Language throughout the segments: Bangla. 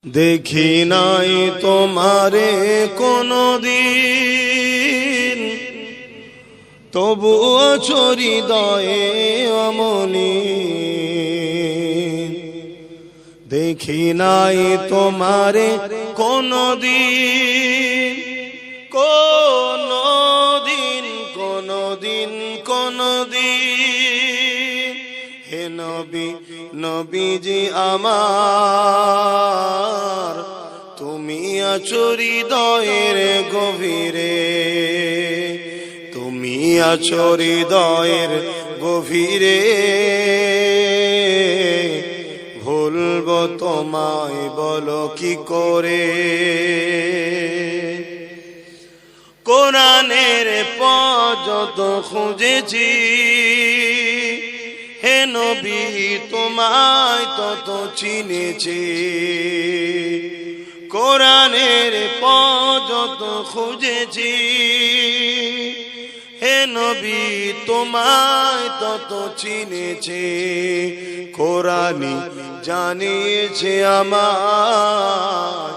দেখি নাই তোমারে কোনদিন, তবু আছো হৃদয়ে অমনি। দেখি নাই তোমারে কোনদিন, কোনদিন কোনদিন কোনদিন। হে নবী নবীজি আমার, তুমি আছো হৃদয়ের গভীরে, তুমি আছো হৃদয়ের গভীরে। ভুলবো তোমায় বলো কি করে। কোরআনের পথ যত খুঁজেছি, হে নবী তোমায় তত চিনেছি। কোরআনের পথ যত খুঁজেছি, হে নবী তোমায় তত চিনেছি। কোরআনই জানিয়েছে আমায়,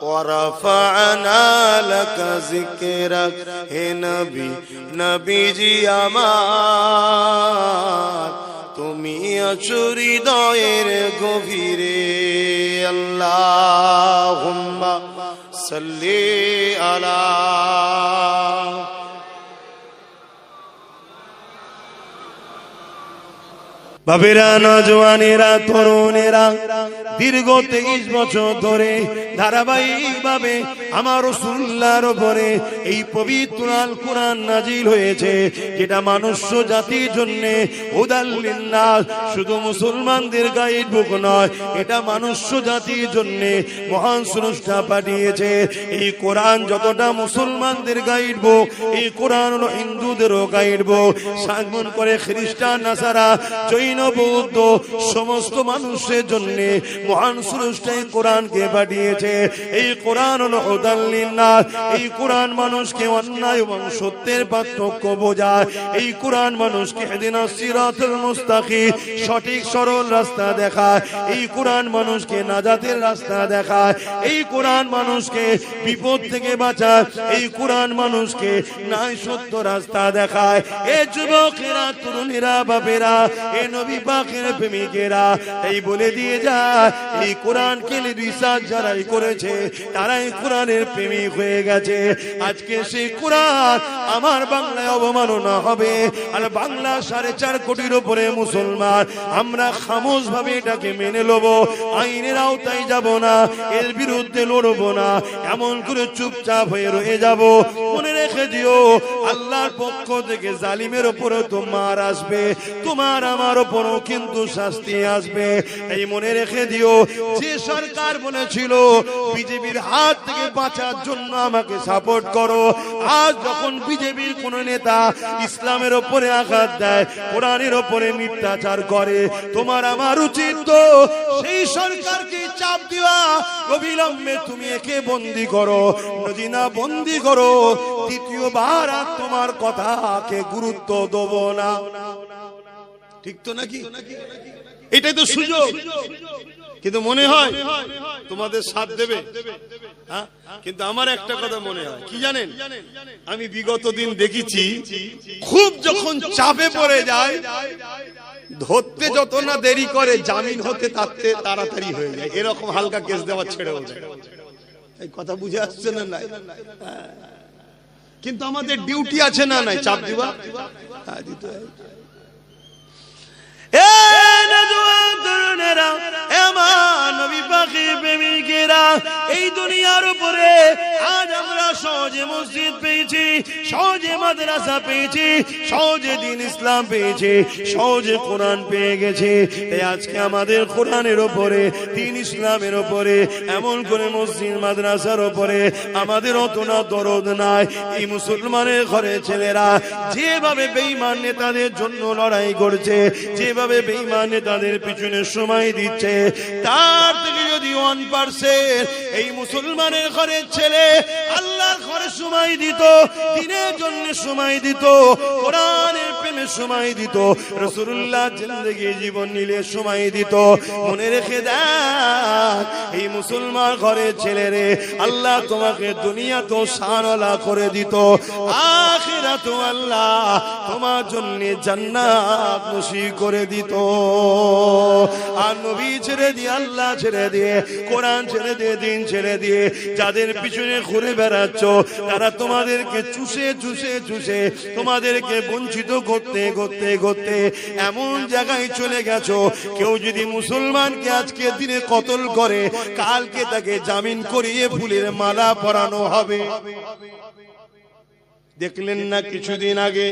ওয়ারাফা'না লাকা যিকরাক। হে নবী নবীজি আমার, তুমি আছো হৃদয়ের গভীরে। আল্লাহুম্মা সাল্লি আলা। বাবেরা, নজওয়ানেরা, তরুণেরা, দীর্ঘ 23 বছর ধরে ধারাবাহিকভাবে আমার রাসূলুল্লাহর উপরে এই পবিত্র আল কোরআন নাজিল হয়েছে, যেটা মনুষ্য জাতির জন্য হুদাল লিন্নাস, শুধু মুসলমানদের গাইড বুক নয়, এটা মনুষ্য জাতির জন্য মহান স্রষ্টা পাঠিয়েছে। এই কোরআন যতটা মুসলমানদের গাইড বুক, এই কোরআন হলো হিন্দুদেরও গাইড বুক। সাগমন করে খ্রিস্টান, নাসারা, জৈন, বৌদ্ধ সমস্ত মানুষের জন্য মহান স্রষ্টা কোরআনকে পাঠিয়েছে। এই কোরআন হলো হুদাল লিন্নাস। এই কোরআন মানুষকে অন্যায় এবং সত্যের পার্থক্য বোঝায়। এই কোরআন মানুষকে ইহদিনাস সিরাতাল মুস্তাকিম, সঠিক সরল রাস্তা দেখায়। এই কোরআন মানুষকে নাজাতের রাস্তা দেখায়। এই কোরআন মানুষকে বিপদ থেকে বাঁচায়। এই কোরআন মানুষকে ন্যায় সত্য রাস্তা দেখায়। এ যুবকেরা, তরুণীরা, বাপেরা, এ নবী পাকের প্রেমিকেরা, এই বলে দিয়ে যায়, এই কোরআনকে রিসার্চ যারাই করেছে তারাই কোরআনের প্রেমিক হয়ে গেছে। আজকে সেই কোরআন আমার বাংলায় অবমাননা হবে, আর বাংলা 4.5 কোটির উপরে মুসলমান, আমরা খামোশ ভাবে এটাকে মেনে নেব, আইনের আওতায় যাব না, এর বিরুদ্ধে লড়ব না, এমন করে চুপচাপ হয়ে রয়ে যাব। মনে রেখে দিও, আল্লাহর পক্ষ থেকে জালিমের উপরে তোমার আসবে, তোমার আমার উপরও কিন্তু শাস্তি আসবে। এই মনে রেখে দিও, যে সরকার বলেছিল বিজেপির হাত থেকে বাঁচার জন্য আমাকে সাপোর্ট করো, আজ যখন বিজেপির কোন নেতা ইসলামের উপরে আঘাত দেয়, কোরআনের উপরে মিথ্যাচার করে, তোমার আমার উচিত তো সেই সরকারকে চাপ দেওয়া, অবিলম্বে তুমি একে বন্দি করো। যদি না বন্দি করো, দ্বিতীয়বার আর তোমার কথাকে গুরুত্ব দেব না। ঠিক তো নাকি? এটাই তো সুযোগ। কিন্তু মনে হয় তোমাদের সাথ দেবে, হ্যাঁ? কিন্তু আমার একটা কথা মনে হয় কি জানেন, আমি বিগত দিন দেখেছি, খুব যখন চাপে পড়ে যায়, ধরতে যত না দেরি করে, জামিন হতে তাতে তাড়াতাড়ি হয়ে যায়। এরকম হালকা কেস দেওয়া ছেড়েও যায়। এই কথা বুঝে আসছে না? নাই? কিন্তু আমাদের ডিউটি আছে না নাই চাপ দিবা? হ্যাঁ, দিতে হয়। এই দুনিয়ার উপরে আজ আমরা সহজে মসজিদ পেয়েছি, সহজে মাদ্রাসা পেয়েছি, সহজে দ্বীন ইসলাম পেয়েছি, সহজে কোরআন পেয়ে গেছে। তাই আজকে আমাদের কোরআনের উপরে, দ্বীন ইসলামের উপরে, এমন করে মসজিদ মাদ্রাসার উপরে আমাদের অত না দরদ নাই। এই মুসলমানের ঘরে ছেলেরা যেভাবে বেঈমান নেতাদের জন্য লড়াই করছে, যেভাবে বেঈমান নেতাদের পিছনে সময় দিচ্ছে, তার থেকে যদি 1% এই মুসলমানের ঘরের ছেলে আল্লাহর ঘরে সময় দিত, দিনের জন্য সময় দিত, কোরআনের প্রেমে সময় দিত, রাসূলুল্লাহ জিন্দেগি জীবন নিলে সময় দিত, মনে রেখে দেন এই মুসলমান ঘরের ছেলে রে আল্লাহ তোমাকে দুনিয়া তো শানওয়ালা করে দিত, আখিরাত আল্লাহ তোমার জন্য জান্নাত নসিব করে দিত। আর নবী ছেড়ে দিয়ে, আল্লাহ ছেড়ে দিয়ে, কোরআন ছেড়ে দিয়ে, দিন ছেড়ে দিয়ে যাদের পিছনে ঘুরে বেড়াচ্ছ তারা তোমাদেরকে চুষে চুষে চুষে তোমাদেরকে বঞ্চিত করতে করতে করতে এমন জায়গায় চলে গেছো, কেউ যদি মুসলমানকে আজকে দিনে কতল করে কালকে তাকে জামিন করিয়ে ফুলের মালা পরানো হবে। দেখলেন না কিছুদিন আগে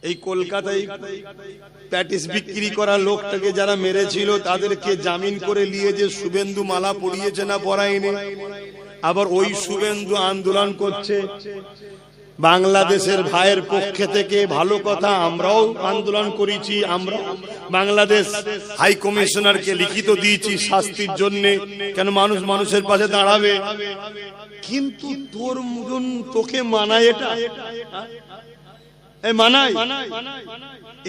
এই কলকাতায় প্যাটিস বিক্রি করা লোকটাকে যারা মেরেছিল তাদেরকে জামিন করে নিয়ে যে শুভেন্দু মালা পরিয়েছে না পরায়নি, আবার ওই শুভেন্দু আন্দোলন করছে বাংলাদেশের ভাইয়ের পক্ষে থেকে। ভালো কথা, আমরাও আন্দোলন করেছি, আমরা বাংলাদেশ হাই কমিশনারকে লিখিত দিয়েছি শাস্তির জন্য, কেন মানুষ মানুষের পাশে দাঁড়াবে। কিন্তু তোর মতন তোকে মানায় এটা মানায়।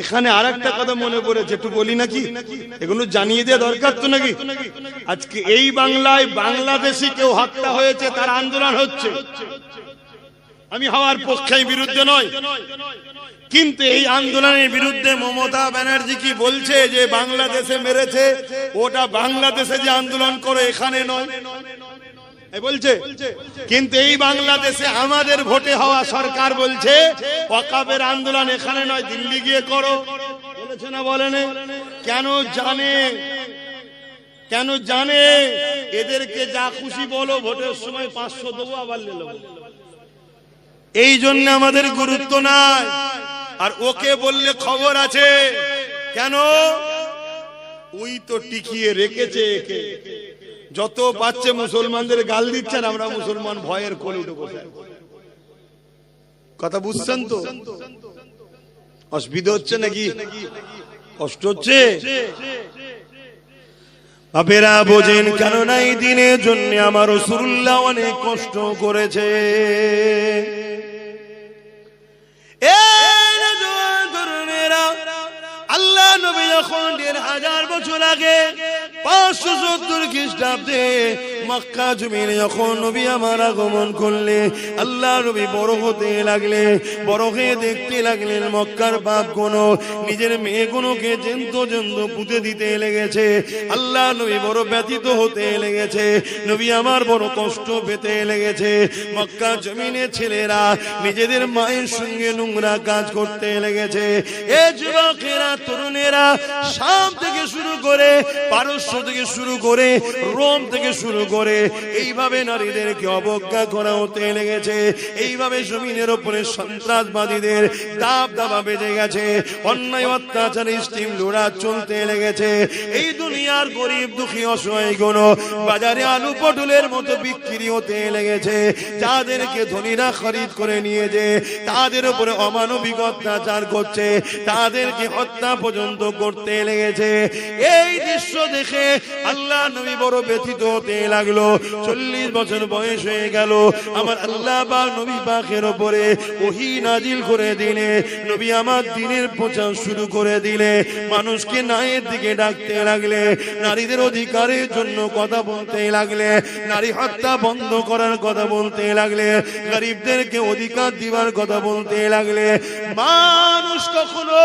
এখানে আর একটা কথা মনে পড়েছে, একটু বলি নাকি, এগুলো জানিয়ে দেওয়া দরকার তো নাকি। আজকে এই বাংলায় বাংলাদেশি কেউ হত্যা হয়েছে, তার আন্দোলন হচ্ছে। আমি হওয়ার পক্ষে বিরুদ্ধে নয়, কিন্তু এই আন্দোলনের বিরুদ্ধে মমতা ব্যানার্জি কি বলছে যে বাংলাদেশে মেরেছে, ওটা বাংলাদেশে যে আন্দোলন করে এখানে নয় বলছে। কিন্তু এই বাংলাদেশে আমাদের ভোটে হওয়া সরকার বলছে ওয়াকাফের আন্দোলন এখানে নয়, দিল্লি গিয়ে করো। বলেছে না বলেন? কেন জানে, কেন জানে এদেরকে যা খুশি বলো, ভোটের সময় 500 দেবো আবার লেলো, এই জন্য আমাদের গুরুত্ব নাই। আর ওকে বললে খবর আছে, কেন ওই তো টিকিয়ে রেখেছে একে। যত পাচ্ছে মুসলমানদের গাল দিচ্ছেন, আমরা মুসলমান ভয়ের কোলে উঠে বসে। কথা বুঝছেন তো? অসুবিধা হচ্ছে নাকি? কষ্ট হচ্ছে? বাপেরা বোঝেন, কেননা এই দিনের জন্য আমার রাসূলুল্লাহ অনেক কষ্ট করেছে। আল্লাহ নবী যখন 1500 বছর আগে 570 খ্রিস্টাব্দে মক্কা জমিনে যখন নবী আমার আগমন করলে, আল্লাহ নবী বড় হতে লাগলে, বড় হয়ে দেখতে লাগলেন মক্কার পাপগুলো, নিজের মেয়েগুলোকে জেন্ত জেন্ত পুঁতে দিতে লেগেছে। আল্লাহ নবী বড় ব্যথিত হতে লেগেছে, নবী আমার বড় কষ্ট পেতে লেগেছে। মক্কা জমিনে ছেলেরা নিজেদের মায়ের সঙ্গে নোংরা কাজ করতে লেগেছে। এ যুবকেরা, তরুণেরা, শাম থেকে শুরু করে, পারস্য থেকে শুরু করে, রোম থেকে শুরু করে এইভাবে নারীদেরকে অবজ্ঞা করা হতে লেগেছে। এইভাবে জমিনের উপরে সন্ত্রাসবাদীদের দাবদাবা বেজে গেছে, অন্যায় অত্যাচার স্টিম লড়া চলতে লেগেছে। এই দুনিয়ার গরিব দুঃখী অসহায়গুলো বাজারে আলু পটলের মতো বিক্রি হতে লেগেছে। যাদেরকে ধনীরা খরিদ করে নিয়ে যে তাদের উপরে অমানবিক অত্যাচার করছে, তাদেরকে হত্যা পর্যন্ত করতে লেগেছে। এই দৃশ্য দেখে আল্লাহ নবী বড় ব্যথিত হতে লাগলো। 40 বছর বয়স হয়ে গেল, আমার আল্লাহ পাক নবী পাকের উপরে ওহী নাজিল করে দিলে, নবী আমার দ্বীনের প্রচার শুরু করে দিলে, মানুষকে ন্যায়ের দিকে ডাকতে লাগলে, নারীদের অধিকারের জন্য কথা বলতে লাগলে, নারী হত্যা বন্ধ করার কথা বলতে লাগলে, গরিবদেরকে অধিকার দিবার কথা বলতে লাগলে। মানুষ কখনো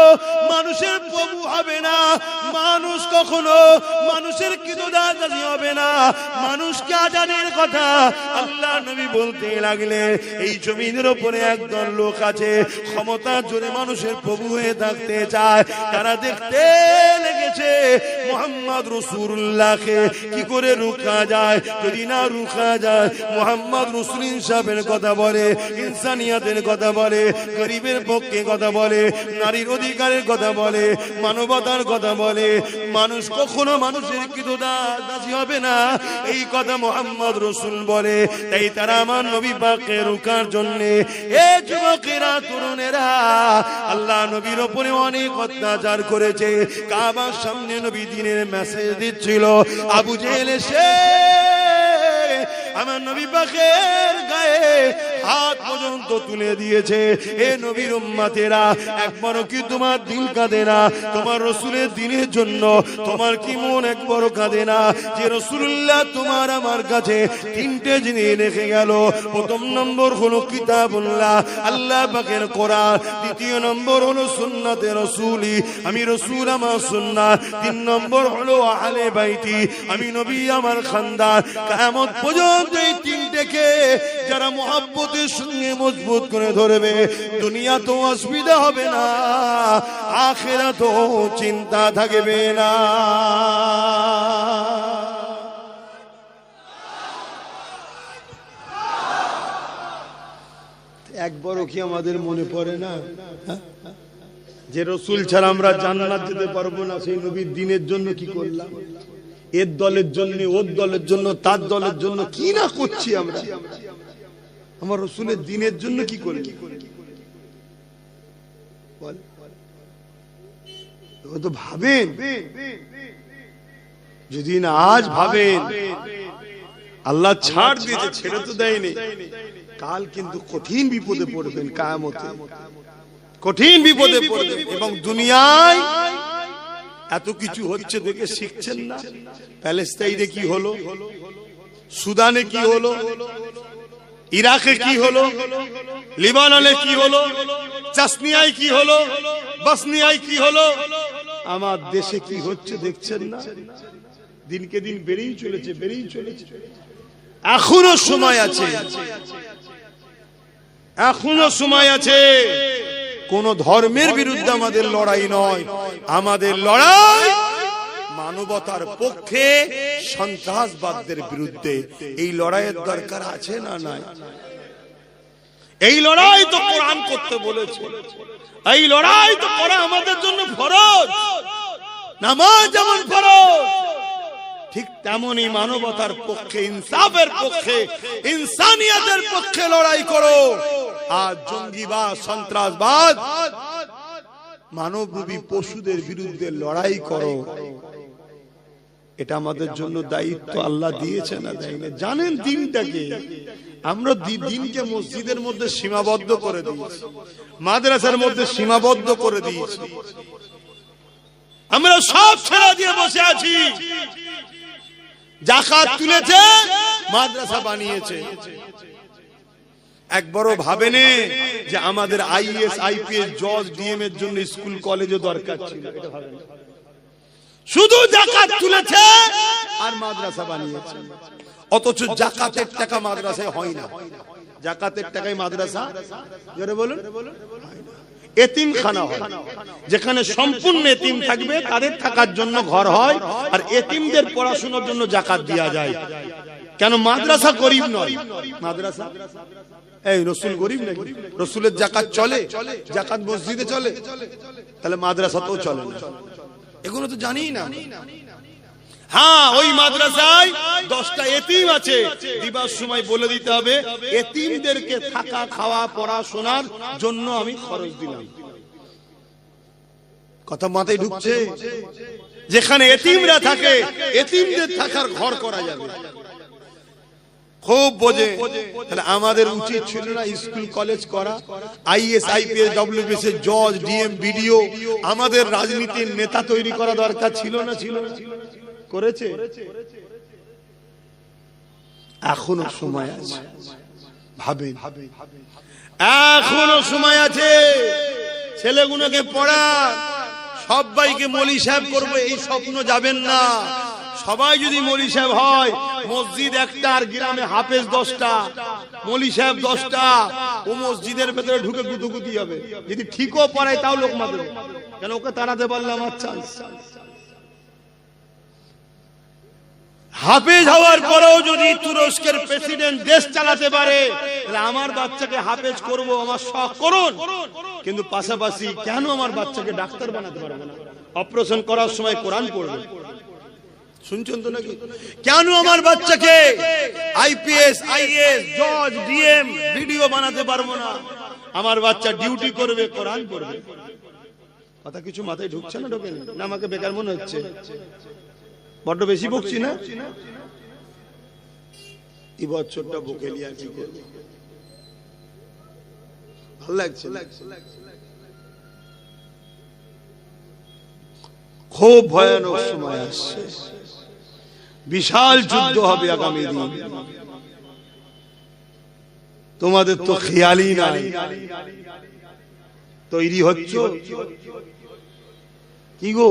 মানুষের প্রভু হবে না, মানুষ কখনো মানুষের কিদদাতি হবে না, মানুষকে আজানের কথা আল্লাহ নবী বলতে লাগলে। এই জমিনের উপরে একদল লোক আছে, ক্ষমতার জোরে মানুষের প্রভু হয়ে থাকতে চায়। তারা দেখতে লেগেছে মুহাম্মদ রাসূলুল্লাহকে কি করে রুখা যায়। যদি না রুখা যায়, মুহাম্মদ রাসূল ইনসাফের কথা বলে, ইনসানিয়াতের কথা বলে, গরিবের পক্ষে কথা বলে, নারীর অধিকারের কথা বলে, মানবতার কথা বলে, মানুষ কখনো মানুষের কিদদাতি হবে না। এই কথা মুহাম্মদ রাসূল বলে, তাই তারা আমার নবী পাককে রোকার জন্য, এ যুবকেরা, তরুণেরা, আল্লাহ নবীর উপরে অনেক অত্যাচার করেছে। কাবার সামনে নবী দিনের মেসেজ দিচ্ছিল, আবু জেহেল এসে আমার নবী পাকের গায়ে হাত পর্যন্ত তুলে দিয়েছে। এ নবীর উম্মতেরা, একবারও কি তোমার দিল কাঁদে না? তোমার রাসূলের দ্বীনের জন্য তোমার কি মন একবারও কাঁদে না? যে রাসূলুল্লাহ তোমার আমার কাছে তিনটে জিনিস রেখে গেল। প্রথম নম্বর হলো কিতাবুল্লাহ, আল্লাহ পাকের কোরআন। দ্বিতীয় নম্বর হলো সুন্নাতে রাসূলি, আমি রাসূল আমার সুন্নাহ। তিন নম্বর হলো আহলে বাইতি, আমি নবী আমার খানদান। কিয়ামত পর্যন্ত এই তিনটেকে যারা মুহাব্বতের সঙ্গে মজবুত করে ধরবে, দুনিয়া তো অসুবিধা হবে না, আখিরাতেও চিন্তা থাকবে না। একবারও কি আমাদের মনে পড়ে না যে রাসূল ছাড়া আমরা জান্নাত যেতে পারবো না? সেই নবীর দ্বীনের জন্য কি করলাম? এর দলের জন্য, ওর দলের জন্য, তার দলের জন্য কি না করছি আমরা? আমার রাসূলের দ্বীনের জন্য কি করি? তো ভাবেন, যদি না আজ ভাবেন, আল্লাহ ছাড় দিয়েছে, ছেড়ে তো দেয়নি। কাল কিন্তু কঠিন বিপদে পড়বেন, কিয়ামতে কঠিন বিপদে পড়বেন। এবং দুনিয়ায় এত কিছু হচ্ছে দেখে শিখছেন না? প্যালেস্তাইনে কি হলো, সুদানে কি হলো, ইরাকে কি হলো, লিবাননে কি হলো, চাসনিয়ায় কি হলো, বসনিয়ায় কি হলো, আমার দেশে কি হচ্ছে দেখছেন না? দিনকে দিন বেড়েই চলেছে, বেড়েই চলেছে। এখনো সময় আছে, এখনো সময় আছে। কোন ধর্মের বিরুদ্ধে আমাদের লড়াই নয়, আমাদের লড়াই মানবতার পক্ষে, সন্ত্রাসবাদদের বিরুদ্ধে। এই লড়াইয়ের দরকার আছে না নাই? এই লড়াই তো কোরআন করতে বলেছে, এই লড়াই তো করা আমাদের জন্য ফরজ। নামাজ যেমন ফরজ, ঠিক তেমনি মানবতার পক্ষে, ইনসাফের পক্ষে, ইনসানিয়তের পক্ষে লড়াই করো। আর জঙ্গিবাদ, সন্ত্রাসবাদ, মানবরূপী পশুদের বিরুদ্ধে লড়াই করো। এটা আমাদের জন্য দায়িত্ব আল্লাহ দিয়েছে না দেয়নি? জানেন দিনটাকে, আমরা দিনকে মসজিদের মধ্যে সীমাবদ্ধ করে দিয়েছি, মাদ্রাসার মধ্যে সীমাবদ্ধ করে দিয়েছি। আমরা সব ছেড়ে দিয়ে বসে আছি। যাকাত তুলেছে, মাদ্রাসা বানিয়েছে। একবারও ভাবেনি যে আমাদের আইএস, আইপিএস, জজ, ডিএম এর জন্য স্কুল কলেজও দরকার ছিল? এটা ভাবেন। শুধু যাকাত তুলেছে আর মাদ্রাসা বানিয়েছে। অথচ যাকাতের টাকা মাদ্রাসায় হয় না। যাকাতের টাকায় মাদ্রাসা, জোরে বলুন, এতিমখানা হয়, যেখানে সম্পূর্ণ এতিম থাকবে, তাদের থাকার জন্য ঘর হয়, আর এতিমদের পড়াশোনার জন্য যাকাত দেওয়া যায়। কেন? মাদ্রাসা গরিব নয়। মাদ্রাসা, এই রাসূল গরিব নাকি? রাসূলের যাকাত চলে? যাকাত মসজিদে চলে, তাহলে মাদ্রাসাতেও চলে না। এগুলো তো জানি না। হ্যাঁ, ওই মাদ্রাসায় 10টা এতিম আছে, দিবার সময় বলে দিতে হবে এতিমদেরকে থাকা, খাওয়া, পড়াশোনার জন্য আমি খরচ দিলাম। কথা মাথায় ঢুকছে? যেখানে এতিমরা থাকে, এতিমদের থাকার ঘর করা যাবে। খুব বোঝে। তাহলে আমাদের উচিত ছিল না স্কুল কলেজ করা? আইএস, আইপিএস, ডব্লিউবিএস, জজ, ডিএম, বিডিও, আমাদের রাজনীতির নেতা তৈরি করা দরকার ছিল না? ছিল না? করেছে? এখনো সময় আছে, ভাবেন, এখনো সময় আছে। ছেলেগুলোকে পড়া, সবাইকে মৌলী সাহেব করবো এই স্বপ্ন যাবেন না। সবাই যদি মৌলী সাহেব হয়, মসজিদ একটা আর গ্রামে হাফেজ 10টা, মৌলী সাহেব 10টা, ও মসজিদের ভেতরে ঢুকে গুতুগুতি হবে। যদি ঠিকও পড়ায় তাও লোক মারবে, কেন? ওকে তাড়াতে পারলে আমার চান্স। হাফেজ হওয়ার পরেও যদি তুরস্কের প্রেসিডেন্ট দেশ চালাতে পারে, তাহলে আমার বাচ্চাকে হাফেজ করব, আমার শখ করুন। কিন্তু পাশাপাশি কেন আমার বাচ্চাকে ডাক্তার বানাতে পারবো না? অপারেশন করার সময় কোরআন পড়বে, শুনছেন তো নাকি? কেন আমার বাচ্চাকে আইপিএস, আইএস, জজ, ডিএম, ভিডিও বানাতে পারবো না? আমার বাচ্চা ডিউটি করবে, কোরআন পড়বে। কথা কিছু মাথায় ঢুকছে না? ঢোকে না? আমাকে বেকার মনে হচ্ছে? বড্ড বেশি বকছি না? এই বছরটা বকে নিয়ে কি করবে? ভালো লাগছে? খুব ভয়ানক সময় আসছে, বিশাল যুদ্ধ হবে আগামী দিন। তোমাদের তো খেয়ালই নাই। তৈরি হচ্ছ কি গো?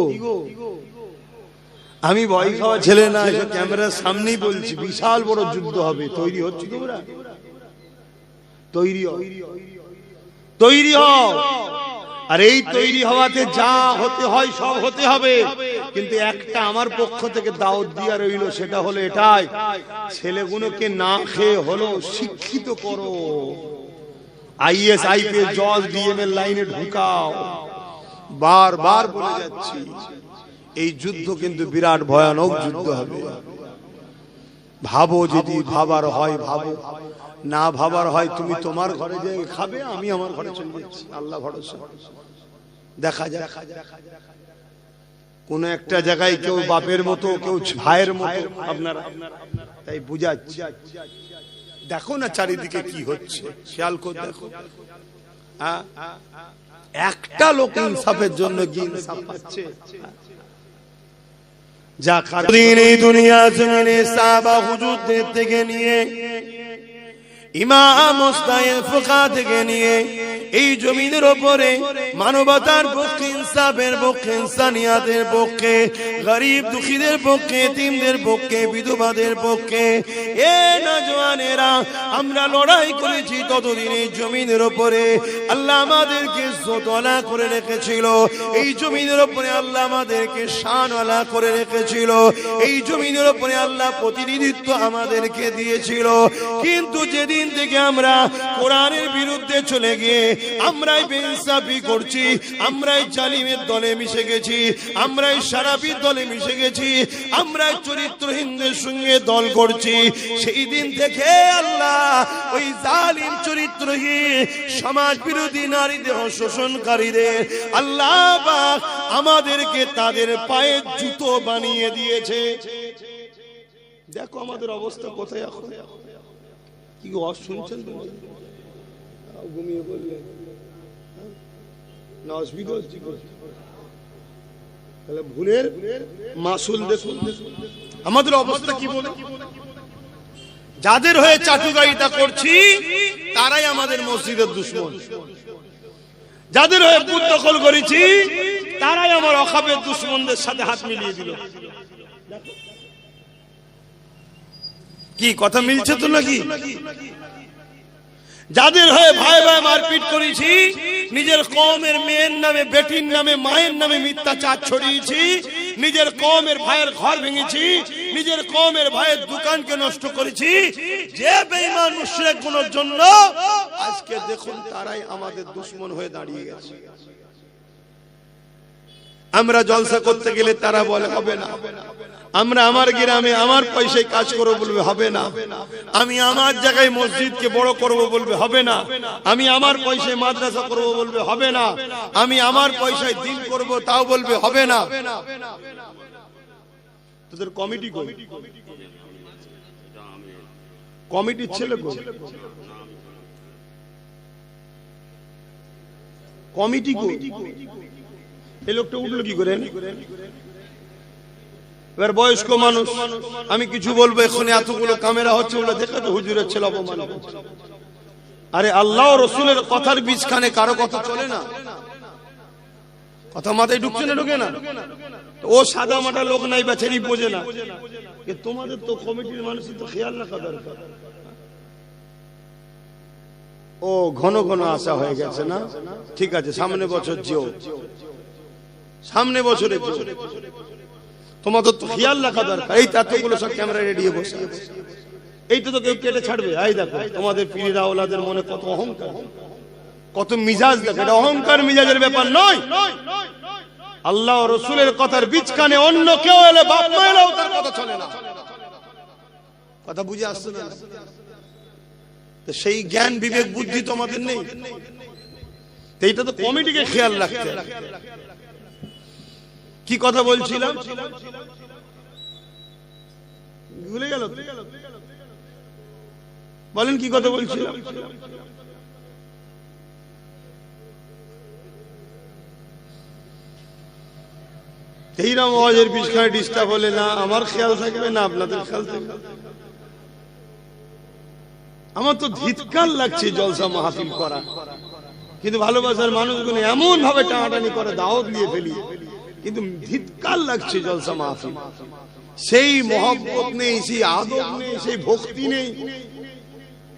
আমি ভয় খাওয়া ছেলে না, ক্যামেরার সামনেই বলছি, বিশাল বড় যুদ্ধ হবে। তৈরি হচ্ছ তোমরা? তৈরি হও, তৈরি হও। আর এই তৈরি হওয়াতে যা হতে হয় সব হতে হবে। কিন্তু একটা আমার পক্ষ থেকে দাওয়াত দিয়া রইল, সেটা হলো এটাই, ছেলেগুলোকে না খেয়ে হলো শিক্ষিত করো, আইএস, আইপিএস, জজ, ডিএম এর লাইনে ঢুকাও। বারবার বলে যাচ্ছি, এই যুদ্ধ কিন্তু বিরাট ভয়ানক যুদ্ধ হবে। ভাবো, যদি ভাবার হয় ভাবো, না ভাবার হয় তুমি তোমার ঘরে যেয়ে খাবে, আমি আমার ঘরে চলে যাচ্ছি। আল্লাহ ভরসা, দেখা যাক। কোন একটা জায়গায় কেউ বাপের মতো, কেউ ভাইয়ের মতো আপনারা, তাই বুঝাচ্ছি। দেখো না চারিদিকে কি হচ্ছে, খেয়াল করে দেখো। একটা লোক ইনসাফের জন্য কি ইনসাফ পাচ্ছে? যা দিন এই দুনিয়া জমিনে সাহাবা হুজুরদের থেকে নিয়ে, ইমাম মুস্তাহিদ ফুকাহা থেকে নিয়ে, এই জমিনের উপরে মানবতার পক্ষে, ইনসাফের পক্ষে, ইনসানিয়াতের পক্ষে, গরিব দুঃখীদের পক্ষে, এতিমদের পক্ষে, বিধবাদের পক্ষে এ নওজওয়ানেরা আমরা লড়াই করেছি। ততদিন এই জমিনের উপরে আল্লাহ আমাদেরকে ইজ্জতওয়ালা করে রেখেছিল। এই জমিনের উপরে আল্লাহ আমাদেরকে শানওয়ালা করে রেখেছিল। এই জমিনের উপরে আল্লাহ প্রতিনিধিত্ব আমাদেরকে দিয়েছিল। কিন্তু যেদিন থেকে আমরা কোরআনের বিরুদ্ধে চলে গিয়ে আমরাই বেইনসাফি করছি, আমরাই জালিমের দলে মিশে গেছি, আমরাই শারাফির দলে মিশে গেছি, আমরাই চরিত্রহীনদের সঙ্গে দল করছি, সেই দিন থেকে আল্লাহ ওই জালিম, চরিত্রহীন, সমাজ বিরোধী, নারী দেহ শোষণকারীদের আল্লাহ পাক আমাদেরকে তাদের পায়ে জুতো বানিয়ে দিয়েছে। দেখো আমাদের অবস্থা কোথায় এখন। কি গো শুনছেন? ঘুমিয়ে বললেন না, অসুবিধা হচ্ছে? তাহলে ভুলের মাসুল দেখুন আমাদের অবস্থা কি বলে। যাদের হয়ে চাটুকারিতা করছি তারাই আমাদের মসজিদের দুশমন, যাদের হয়ে বুথ দখল করেছি তারাই আমার অখাবের দুশমনদের সাথে হাত মিলিয়ে দিল। কি কথা মিলছে তো নাকি? যাদের হয়ে ভাই ভাই মারপিট করেছি, নিজের কওমের মেয়ের নামে, বেটির নামে, মায়ের নামে মিথ্যাচার ছড়িয়েছি, নিজের কওমের ভাইয়ের ঘর ভেঙেছি, নিজের কওমের ভাইয়ের দোকানকে নষ্ট করেছি, যে বেঈমান মুশরিকগুলোর জন্য আজকে দেখুন তারাই আমাদের দুশমন হয়ে দাঁড়িয়ে গেছে। আমরা জলসা করতে গেলে তারা বলে হবে না, আমরা আমার গ্রামে আমার পয়সায় কাজ করব বলবে হবে না, আমি আমার জায়গায় মসজিদকে বড় করব বলবে হবে না, আমি আমার পয়সায় মাদ্রাসা করব বলবে হবে না, আমি আমার পয়সায় দিন করব তাও বলবে হবে না। তোদের কমিটি কই? কমিটির ছেলে কই? কমিটি কই? এই লোকটা উঠলো কি করে? এবার বয়স্ক মানুষ, আমি কিছু বলবো এখন এতগুলো ক্যামেরা হচ্ছে বলে দেখে তো হুজুরের ছেলে অপমান। আরে আল্লাহ ও রাসূলের কথার বীজখানে কারো কথা চলে না? কথা মাথায় ঢুকছে না? ঢুকে না? ও সাদা মাটা লোক নাই, বেচারি বোঝে না। তোমাদের তো কমিটির মানুষের তো খেয়াল রাখা দরকার। ও ঘন ঘন আসা হয়ে গেছে না? ঠিক আছে, সামনে বছর যেও, সামনে বছরে তোমাদের তো খেয়াল রাখা দরকার। এই এতগুলো সব ক্যামেরা রেডি বসে, এইটা তো কেউ কেটে ছাড়বে। এই দেখো তোমাদের পীরের আওলাদের মনে কত অহংকার, কত মিজাজ। দেখো এটা অহংকার মিজাজের ব্যাপার নয়। আল্লাহ ও রাসূলের কথার বীজখানে অন্য কেউ এলে, বাপ মা এলেও তার কথা চলে না। কথা বুঝে আসছে না? তো সেই জ্ঞান বিবেক বুদ্ধি তোমাদের নেই। এইটা তো কমিটিকে খেয়াল রাখতে। কি কথা বলছিলাম ভুলে গেল? বলেন কি কথা বলছিলাম? এইরকম আওয়াজের পিছনে ডিস্টার্ব হলে না আমার খেয়াল থাকবে না আপনাদের খেয়াল থাকবে। আমার তো ধিৎকার লাগছে জলসা মাহফিল করা, কিন্তু ভালোবাসার মানুষগুলো এমন ভাবে টানাটানি করে দাওয়াত দিয়ে ফেলি, কিন্তু ধিৎকার লাগছে জলসা মাহফিল। সেই মহব্বত নেই, সেই আদব নেই, সেই ভক্তি নেই।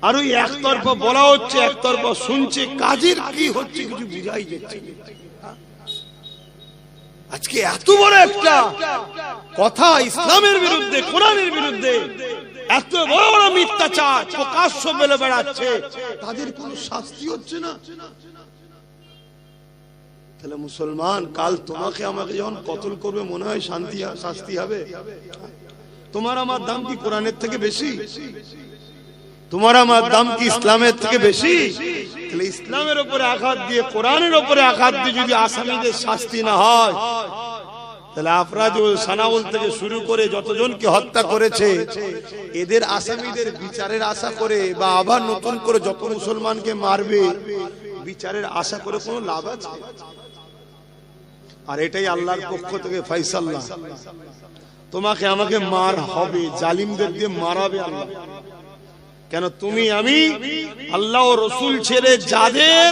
আর ওই একতরফা বলা হচ্ছে, একতরফা শুনছে, কাজের কি হচ্ছে কিছু বুঝাই যাচ্ছে। আজকে এত বড় একটা কথা ইসলামের বিরুদ্ধে, কোরআনের বিরুদ্ধে, এত বড় বড় মিথ্যাচার প্রকাশ্য বলে বেড়াচ্ছে, তাদের কোনো শাস্তি হচ্ছে না। তাহলে মুসলমান, কাল তোমাকে আমাকে যখন কতল করবে মনে হয় শাস্তি হবে? তোমার আমার দাম কি কোরআনের থেকে বেশি? তোমার আমার দাম কি ইসলামের থেকে বেশি? তাহলে ইসলামের উপরে আঘাত দিয়ে, কোরআনের উপরে আঘাত দিয়ে যদি আসামিদের শাস্তি না হয়, তাহলে আফরাজ ও সানাউল থেকে শুরু করে যতজনকে হত্যা করেছে এদের আসামিদের বিচারের আশা করে, বা আবার নতুন করে যত মুসলমানকে মারবে বিচারের আশা করে কোনো লাভ আছে? আর এটাই আল্লাহর পক্ষ থেকে ফয়সালা। তোমাকে আমাকে মার হবে, জালিমদের দিয়ে মারাবে আল্লাহ। কেন? তুমি আমি আল্লাহ ও রাসূল ছেড়ে যাদের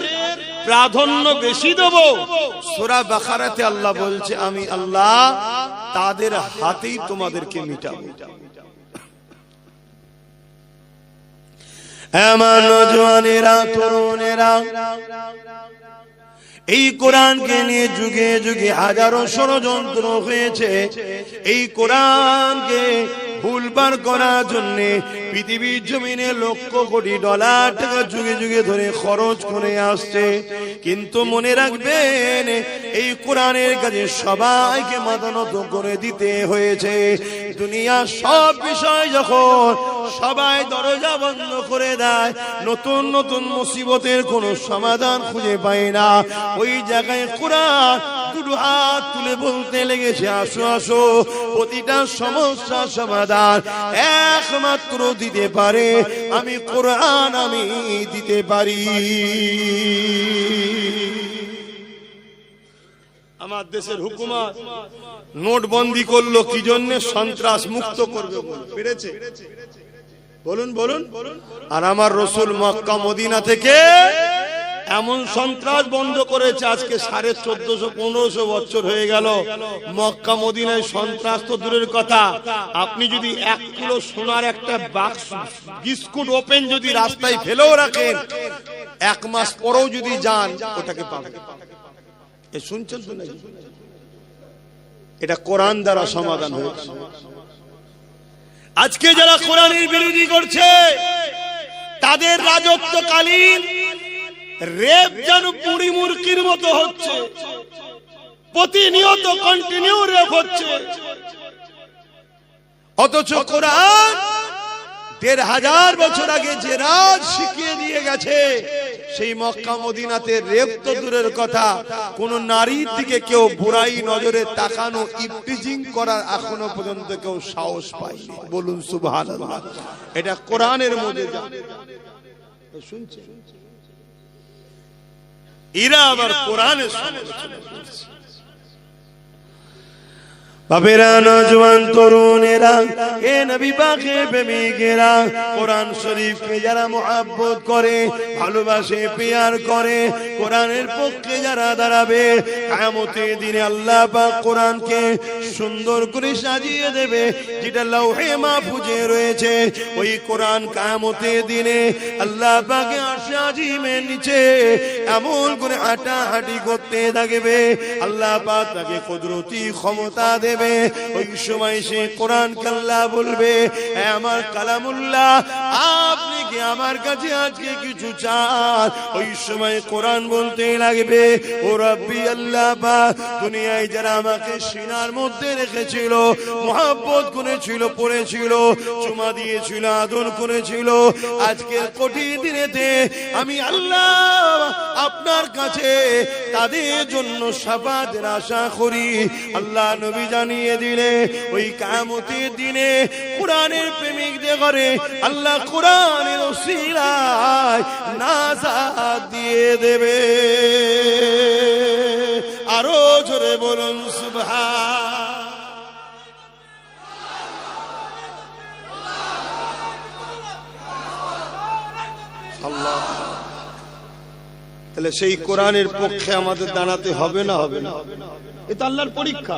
প্রাধান্য বেশি দেব, সূরা বাকারাতে আল্লাহ বলছে আমি আল্লাহ তাদের হাতেই তোমাদেরকে মিটাবো। আমার নওজওয়ানেরা, তরুণেরা, এই কোরআনকে নিয়ে যুগে যুগে হাজারো ষড়যন্ত্র হয়েছে। এই কোরআনকে ভুলবার করার জন্য পৃথিবীর জমিনে লক্ষ কোটি ডলার টাকা যুগে যুগে ধরে খরচ করে আসছে। কিন্তু মনে রাখবেন, এই কোরআনের কাছে সবাইকে মাথা নত করে দিতে হয়েছে। দুনিয়ার সব বিষয় যখন সবাই দরজা বন্ধ করে দেয়, নতুন নতুন মুসিবতের কোনো সমাধান খুঁজে পায় না, ওই জায়গায় কোরআন দুটো হাত তুলে বলতে লেগেছে, আসো আসো, প্রতিটা সমস্যার সমাধান একমাত্র দিতে পারে আমি কোরআন, আমি দিতে পারি। আমার দেশের হুকুমত নোটবন্দি করলো কি জন্য? সন্ত্রাস মুক্ত করবে বলে। পেরেছে? বলুন বলুন। আর আমার রাসূল মক্কা মদিনা থেকে এমন সন্ত্রাস বন্ধ করেছে, আজকে 1450-1500 বছর হয়ে গেল। মক্কা মদিনায় সন্ত্রাস তো দূরের কথা, আপনি যদি 1 কিলো সোনার একটা বাক্স বিস্কুট ওপেন যদি রাস্তায় ফেলেও রাখেন, 1 মাস পরেও যদি যান ওটাকে পাবেন। এ শুনছেন তো নাকি? এটা কোরআন দ্বারা সমাধান হয়েছে। আজকে যারা কোরআনের বিরোধী করছে, তাদের রাজত্বকালীন রেপ যেন পুরি মুরগির মতো হচ্ছে, প্রতিনিয়ত কন্টিনিউ রেপ হচ্ছে। অথচ কোরআন 1500 বছর আগে যে রাজ শিখিয়ে দিয়ে গেছে, সেই মক্কা মদিনাতে রেপ তো দূরের কথা, কোন নারীর দিকে কেউ বুড়াই নজরে তাকানো, ইফটিজিং করার এখনো পর্যন্ত কেউ সাহস পায়নি। বলুন সুবহানাল্লাহ। এটা কোরআনের মধ্যে শুনছে। এরা আবার কোরআনের সমালোচনা করছে। বাবেরা, নওজওয়ান, তরুণেরা, এ নবী পাকের প্রেমিকেরা, কোরআন শরীফকে যারা মুহাব্বত করে, ভালোবাসে, প্যার করে, কোরআনের পক্ষে যারা দাঁড়াবে, কিয়ামতের দিনে আল্লাহ পাক কোরআনকে সুন্দর করে সাজিয়ে দেবে, যেটা লৌহে মাহফুজে রয়েছে। ওই কোরআন কিয়ামতের দিনে আল্লাহ পাকের আরশে আজিমের নিচে এমন করে হাঁটাহাঁটি করতে থাকবে, আল্লাহ পাক তাকে কুদরতি ক্ষমতা দেবে। ওই সময় সে কোরআন আল্লাহ বলবে, আমার কালামুল্লাহ, আপনি থেকে আমার কাছে আজকে কিছু চান, ওই সময় কোরআন বলতে লাগবে, ও রব্বি আল্লাহ পাক, দুনিয়ায় যারা আমাকে সিনার মধ্যে রেখেছিল, মহব্বত করেছিল, পড়েছিল, চুমা দিয়েছিল, আদর করেছিল, আজকের কঠিন দিনেতে আমি আল্লাহ আপনার কাছে তাদের জন্য শাফাতের আশা করি। আল্লাহ নবী জানিয়ে দিলে ওই কিয়ামতের দিনে কোরআনের প্রেমিকদের ঘরে আল্লাহ কোরআনের ওসিলায় নাজাত দিয়ে দেবে। আরো জোরে বলুন সুবহান। আল্লাহ, তাহলে সেই কোরআনের পক্ষে আমাদের দাঁড়াতে হবে না হবে না? এটা আল্লাহর পরীক্ষা।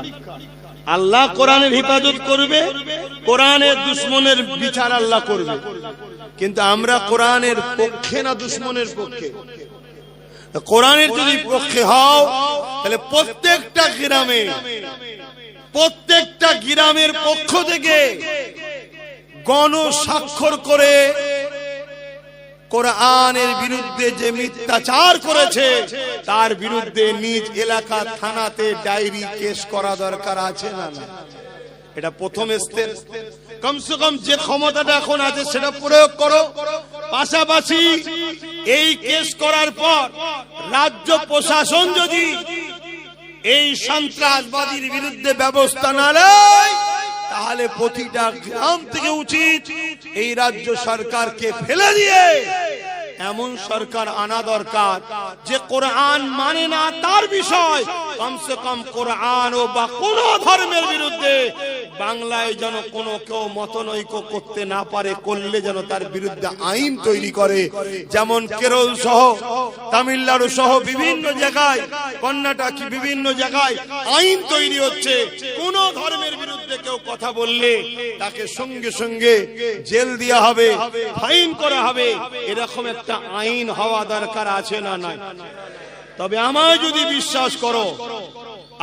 আল্লাহ কোরআনের হিফাজত করবে, কোরআনের দুশমনের বিচার আল্লাহ করবে, কিন্তু আমরা কোরআনের পক্ষে না দুশমনের পক্ষে? কোরআনের যদি পক্ষে হও তাহলে প্রত্যেকটা গ্রামের পক্ষ থেকে গণস্বাক্ষর করে কোরআনের বিরুদ্ধে যে মিথ্যাচার করেছে তার বিরুদ্ধে নিজ এলাকা থানাতে ডায়েরি কেস করা দরকার আছে না? এটা প্রথম স্টেপ। কমসে কম যে ক্ষমতাটা এখন আছে সেটা প্রয়োগ করো। পাশাপাশি এই কেস করার পর রাজ্য প্রশাসন যদি এই সন্ত্রাসবাদীর বিরুদ্ধে ব্যবস্থা না নেয়, তাহলে প্রতিটা গ্রাম থেকে উচিত এই রাজ্য সরকারকে ফেলে দিয়ে এমন সরকার আনা দরকার যে কোরআন মানে না তার বিষয়, কমসে কম কোরআন ও বা কোন ধর্মের বিরুদ্ধে বাংলায় যেন কোনো কেউ মতনৈক্য করতে না পারে, করলে যেন তার বিরুদ্ধে আইন তৈরি করে। যেমন কেরল সহ, তামিলনাড়ু সহ বিভিন্ন জায়গায়, কর্ণাটক বিভিন্ন জায়গায় আইন তৈরি হচ্ছে, কোন ধর্মের বিরুদ্ধে কেউ কথা বললে তাকে সঙ্গে সঙ্গে জেল দেওয়া হবে, ফাইন করা হবে। এরকম একটা আইন হওয়া দরকার আছে না নাই? তবে আমায় যদি বিশ্বাস করো,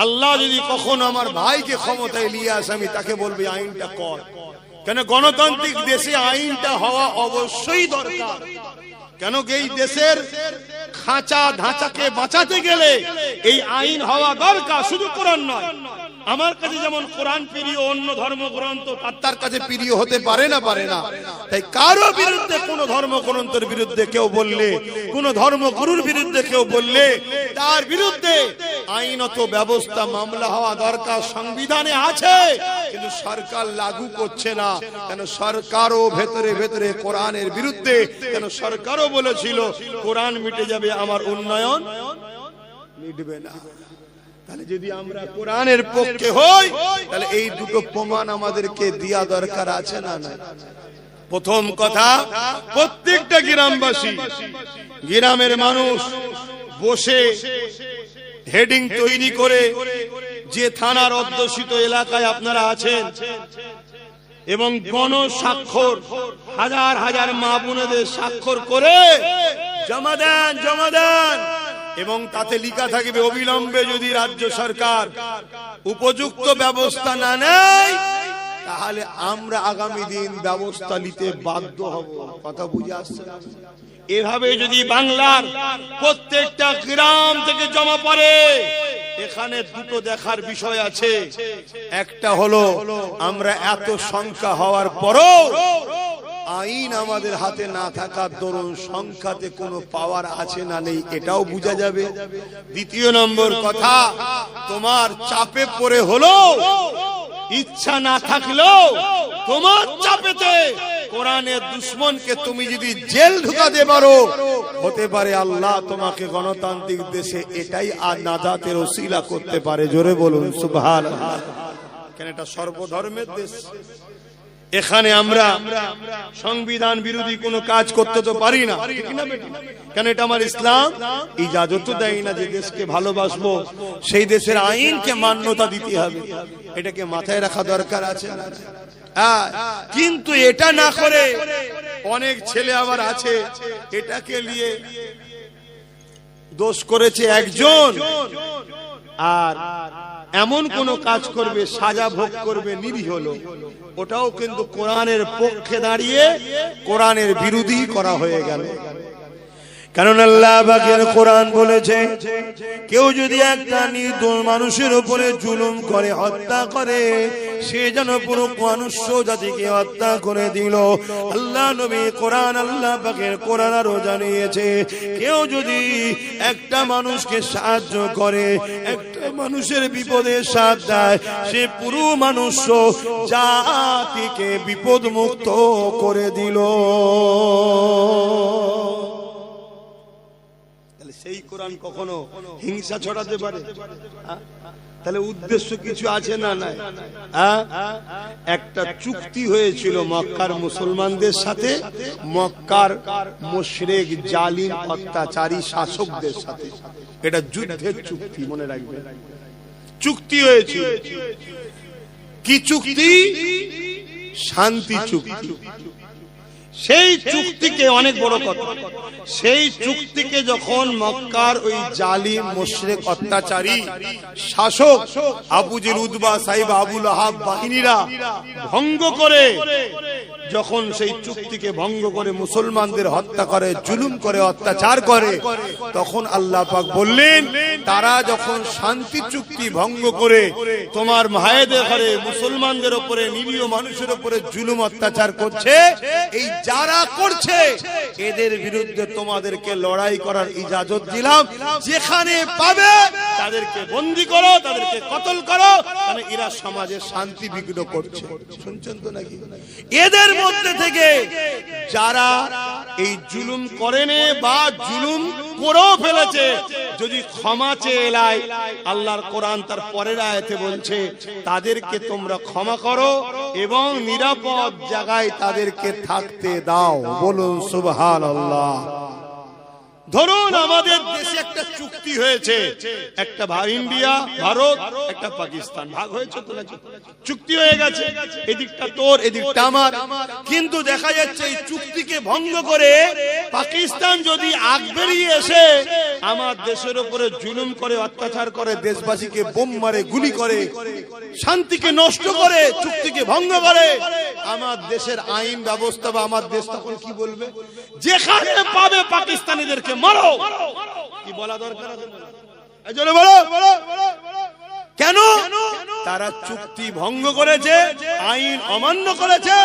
আল্লাহ যদি কখনো আমার ভাইকে ক্ষমতায় নিয়ে আসে, আমি তাকে বলবো আইনটা কর। কেন? গণতান্ত্রিক দেশে আইনটা হওয়া অবশ্যই দরকার। কেন? এই দেশের খাঁচা ধাঁচাকে বাঁচাতে গেলে এই আইন হওয়া দরকার, শুধু কোরআন নয়। আমার কাছে যেমন কোরআন প্রিয়, অন্য ধর্মগ্রন্থ তার কাছে প্রিয় হতে পারে না? তাই কারো বিরুদ্ধে, কোন ধর্মগ্রন্থের বিরুদ্ধে কেউ বললে, কোন ধর্মগুরুর বিরুদ্ধে কেউ বললে, তার বিরুদ্ধে আইনত ব্যবস্থা, মামলা হওয়া দরকার। সংবিধানে আছে, কিন্তু সরকার লাগু করছে না। কেন? সরকারও ভেতরে ভেতরে কোরআনের বিরুদ্ধে। কেন? সরকারও বলেছিল কোরআন মিটে যাবে, আমার উন্নয়ন মিটবে না। তাহলে যদি আমরা কোরআনের পক্ষে হই, তাহলে এই দুটো প্রমাণ আমাদেরকে দেয়া দরকার আছে না? প্রথম কথা, প্রত্যেকটা গ্রামবাসী, গ্রামের মানুষ বসে হেডিং তৈরি করে, যে থানার অধ্যুষিত এলাকায় আপনারা আছেন, এবং গণস্বাক্ষর, হাজার হাজার মা বোনেদের স্বাক্ষর করে জমা দেন, এবং তাতে লেখা থাকবে অবিলম্বে যদি রাজ্য সরকার উপযুক্ত ব্যবস্থা না নেয়, তাহলে আমরা আগামী দিন ব্যবস্থা নিতে বাধ্য হব। কথা বুঝে আসছে? এভাবে যদি বাংলার প্রত্যেকটা গ্রাম থেকে জমা পড়ে, এখানে দুটো দেখার বিষয় আছে। একটা হলো আমরা এত সংখ্যা হওয়ার পরও আইন আমাদের হাতে না থাকার দরুন সংখ্যাতে কোনো পাওয়ার আছে না নেই, এটাও বোঝা যাবে। দ্বিতীয় নম্বর কথা, তোমার চাপে পড়ে হলো, ইচ্ছা না থাকলেও তোমার চাপেতে কোরআনের দুশমনকে তুমি যদি জেল ঢুকাতে পারো, হতে পারে আল্লাহ তোমাকে গণতান্ত্রিক দেশে এটাই আর নাজাতের ওসিলা করতে পারে। জোরে বলুন সুবহানাল্লাহ। কেন? এটা সর্বধর্মের দেশ। এখানে আমরা সংবিধান বিরোধী কোনো কাজ করতে তো পারি না, ঠিক না বেটা? কেন? এটা আমার ইসলাম ইজাজত দেয় না যে দেশকে ভালোবাসবো, সেই দেশের আইনকে মান্যতা দিতে হবে। এটাকে মাথায় রাখা দরকার আছে। কিন্তু এটা না করে অনেক ছেলে আবার আছে, এটাকে নিয়ে দোষ করেছে একজন, আর এমন কোন কাজ করবে, সাজা ভোগ করবে নিরীহ লোক, ওটাও কিন্তু কোরআনের পক্ষে দাঁড়িয়ে কোরআনের বিরোধী করা হয়ে গেল। কারণ আল্লাহ পাকের কোরআন বলেছে, কেউ যদি একটা নির্দোষ মানুষের উপরে জুলুম করে, হত্যা করে, সে যেন পুরো মানুষ জাতিকে হত্যা করে দিল। আল্লাহ নবী কোরআন, আল্লাহ পাকের কোরআন আরো জানিয়েছে, কেউ যদি একটা মানুষকে সাহায্য করে, একটা মানুষের বিপদে সাথ দেয়, সে পুরো মানুষ জাতিকে বিপদ মুক্ত করে দিল। সেই কোরআন কখনো হিংসা ছড়াতে পারে? তাহলে উদ্দেশ্য কিছু আছে না? নাই। একটা চুক্তি হয়েছিল মক্কার মুসলমানদের সাথে, মক্কার মুশরিক জালিম অত্যাচারী শাসকদের সাথে। এটা যুদ্ধের চুক্তি, মনে রাখবেন। চুক্তি হয়েছিল। কি চুক্তি? শান্তি চুক্তি। সেই চুক্তিকে, অনেক বড় কথা, সেই চুক্তিকে যখন মক্কার ওই জালিম মুশরিক অত্যাচারী শাসক আবু জেল, উতবা, সাইবা, আবু লাহাব বাহিনীরা ভঙ্গ করে, যখন সেই চুক্তিকে ভঙ্গ করে মুসলমানদের হত্যা করে, জুলুম করে, অত্যাচার করে, তখন আল্লাহ পাক বললেন, তারা যখন শান্তি চুক্তি ভঙ্গ করে তোমার ভাইদের ঘরে মুসলমানদের উপরে, নিরীহ মানুষের উপরে জুলুম অত্যাচার করছে, এই যারা করছে এদের বিরুদ্ধে তোমাদেরকে লড়াই করার ইজাজত দিলাম। যেখানে পাবে তাদেরকে বন্দী করো, তাদেরকে কতল করো, কারণ এরা সমাজে শান্তি বিঘ্ন করছে। শুনছেন তো নাকি? এদের মধ্যে থেকে যারা এই জুলুম করেনি বা জুলুম করেও ফেলেছে, যদি ক্ষমা চেয়ে এলাই, আল্লাহর কোরআন তার পরের আয়াতে বলছে, তাদেরকে তোমরা ক্ষমা করো এবং নিরাপদ জায়গায় তাদেরকে থাকতে দাও। বলুন সুবহানাল্লাহ। ধরুন আমাদের দেশে একটা চুক্তি হয়েছে, একটা ইন্ডিয়া, ভারত, একটা পাকিস্তান ভাগ হয়েছে তো, চুক্তি হয়ে গেছে, এদিকটা তোর, এদিকটা আমার। কিন্তু দেখা যাচ্ছে এই চুক্তিকে ভঙ্গ করে পাকিস্তান যদি আগ বেরিয়ে এসে আমার দেশের উপরে জুলুম করে, অত্যাচার করে, দেশবাসীকে বোম মারে, গুলি করে, শান্তিকে নষ্ট করে, চুক্তিকে ভঙ্গ করে, আমার দেশের আইন ব্যবস্থা বা আমার দেশ তখন কি বলবে? যেখানে পাবে পাকিস্তানিদেরকে মারো। কি বলা দরকার আছে? কেন? তারা চুক্তি ভঙ্গ করেছে, আইন অমান্য করেছে,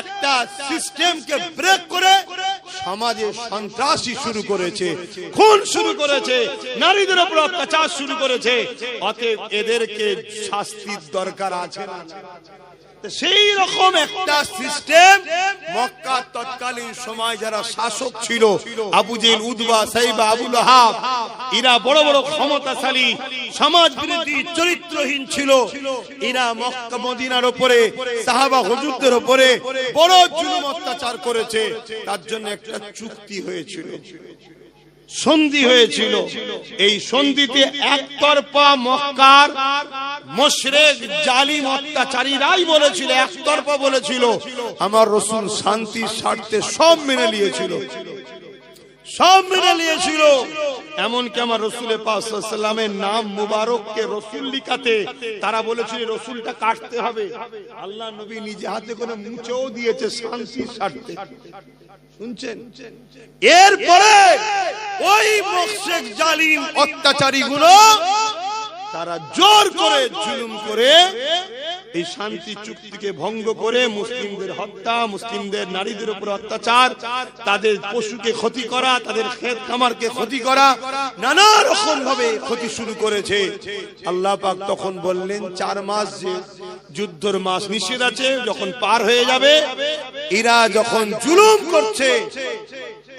একটা সিস্টেমকে ব্রেক করে সমাজে সন্ত্রাসী শুরু করেছে, খুন শুরু করেছে, নারীদের উপর অত্যাচার শুরু করেছে। অতএব এদেরকে শাস্তির দরকার আছে না? সেই রকম একটা সিস্টেম মক্কার তৎকালীন সময় যারা শাসক ছিল, আবু জেল, উতবা, সাইবা, আবু লাহাব, এরা বড় বড় ক্ষমতাশালী, সমাজ বিরোধী, চরিত্রহীন ছিল। এরা মক্কা মদিনার উপরে, সাহাবা হুজুরদের উপরে বড় জুলুম অত্যাচার করেছে। তার জন্য একটা চুক্তি হয়েছিল, সন্ধি হয়েছিল। এই সন্ধিতে একতরফা মক্কার মুশরিক জালিম অত্যাচারীরাই বলেছিল, একতরফা বলেছিল, আমার রাসূল শান্তির স্বার্থে সব মেনে নিয়েছিল, সব মেনে নিয়েছিল। এমনকি আমার রাসূলের পাক সাল্লাল্লাহু আলাইহি ওয়াসাল্লামের নাম মুবারককে রাসূল লিখাতে তারা বলেছিল রাসূলটা কাটতে হবে। আল্লাহ নবী নিজে হাতে করে মুছেও দিয়েছে শান্তির স্বার্থে। শুনছেন? এরপরে ওই মুশরিক জালিম অত্যাচারী গুলো তারা জোর করে জুলুম করে এই শান্তি চুক্তিকে ভঙ্গ করে মুসলিমদের হত্যা, মুসলিমদের নারীদের উপর অত্যাচার, তাদের পশুকে ক্ষতি করা, তাদের ক্ষেত খামারকে ক্ষতি করা, নানা রকম ভাবে ক্ষতি শুরু করেছে। আল্লাহ পাক তখন বললেন 4 মাস যে যুদ্ধের মাস নিষেধ আছে, যখন পার হয়ে যাবে, এরা যখন জুলুম করছে,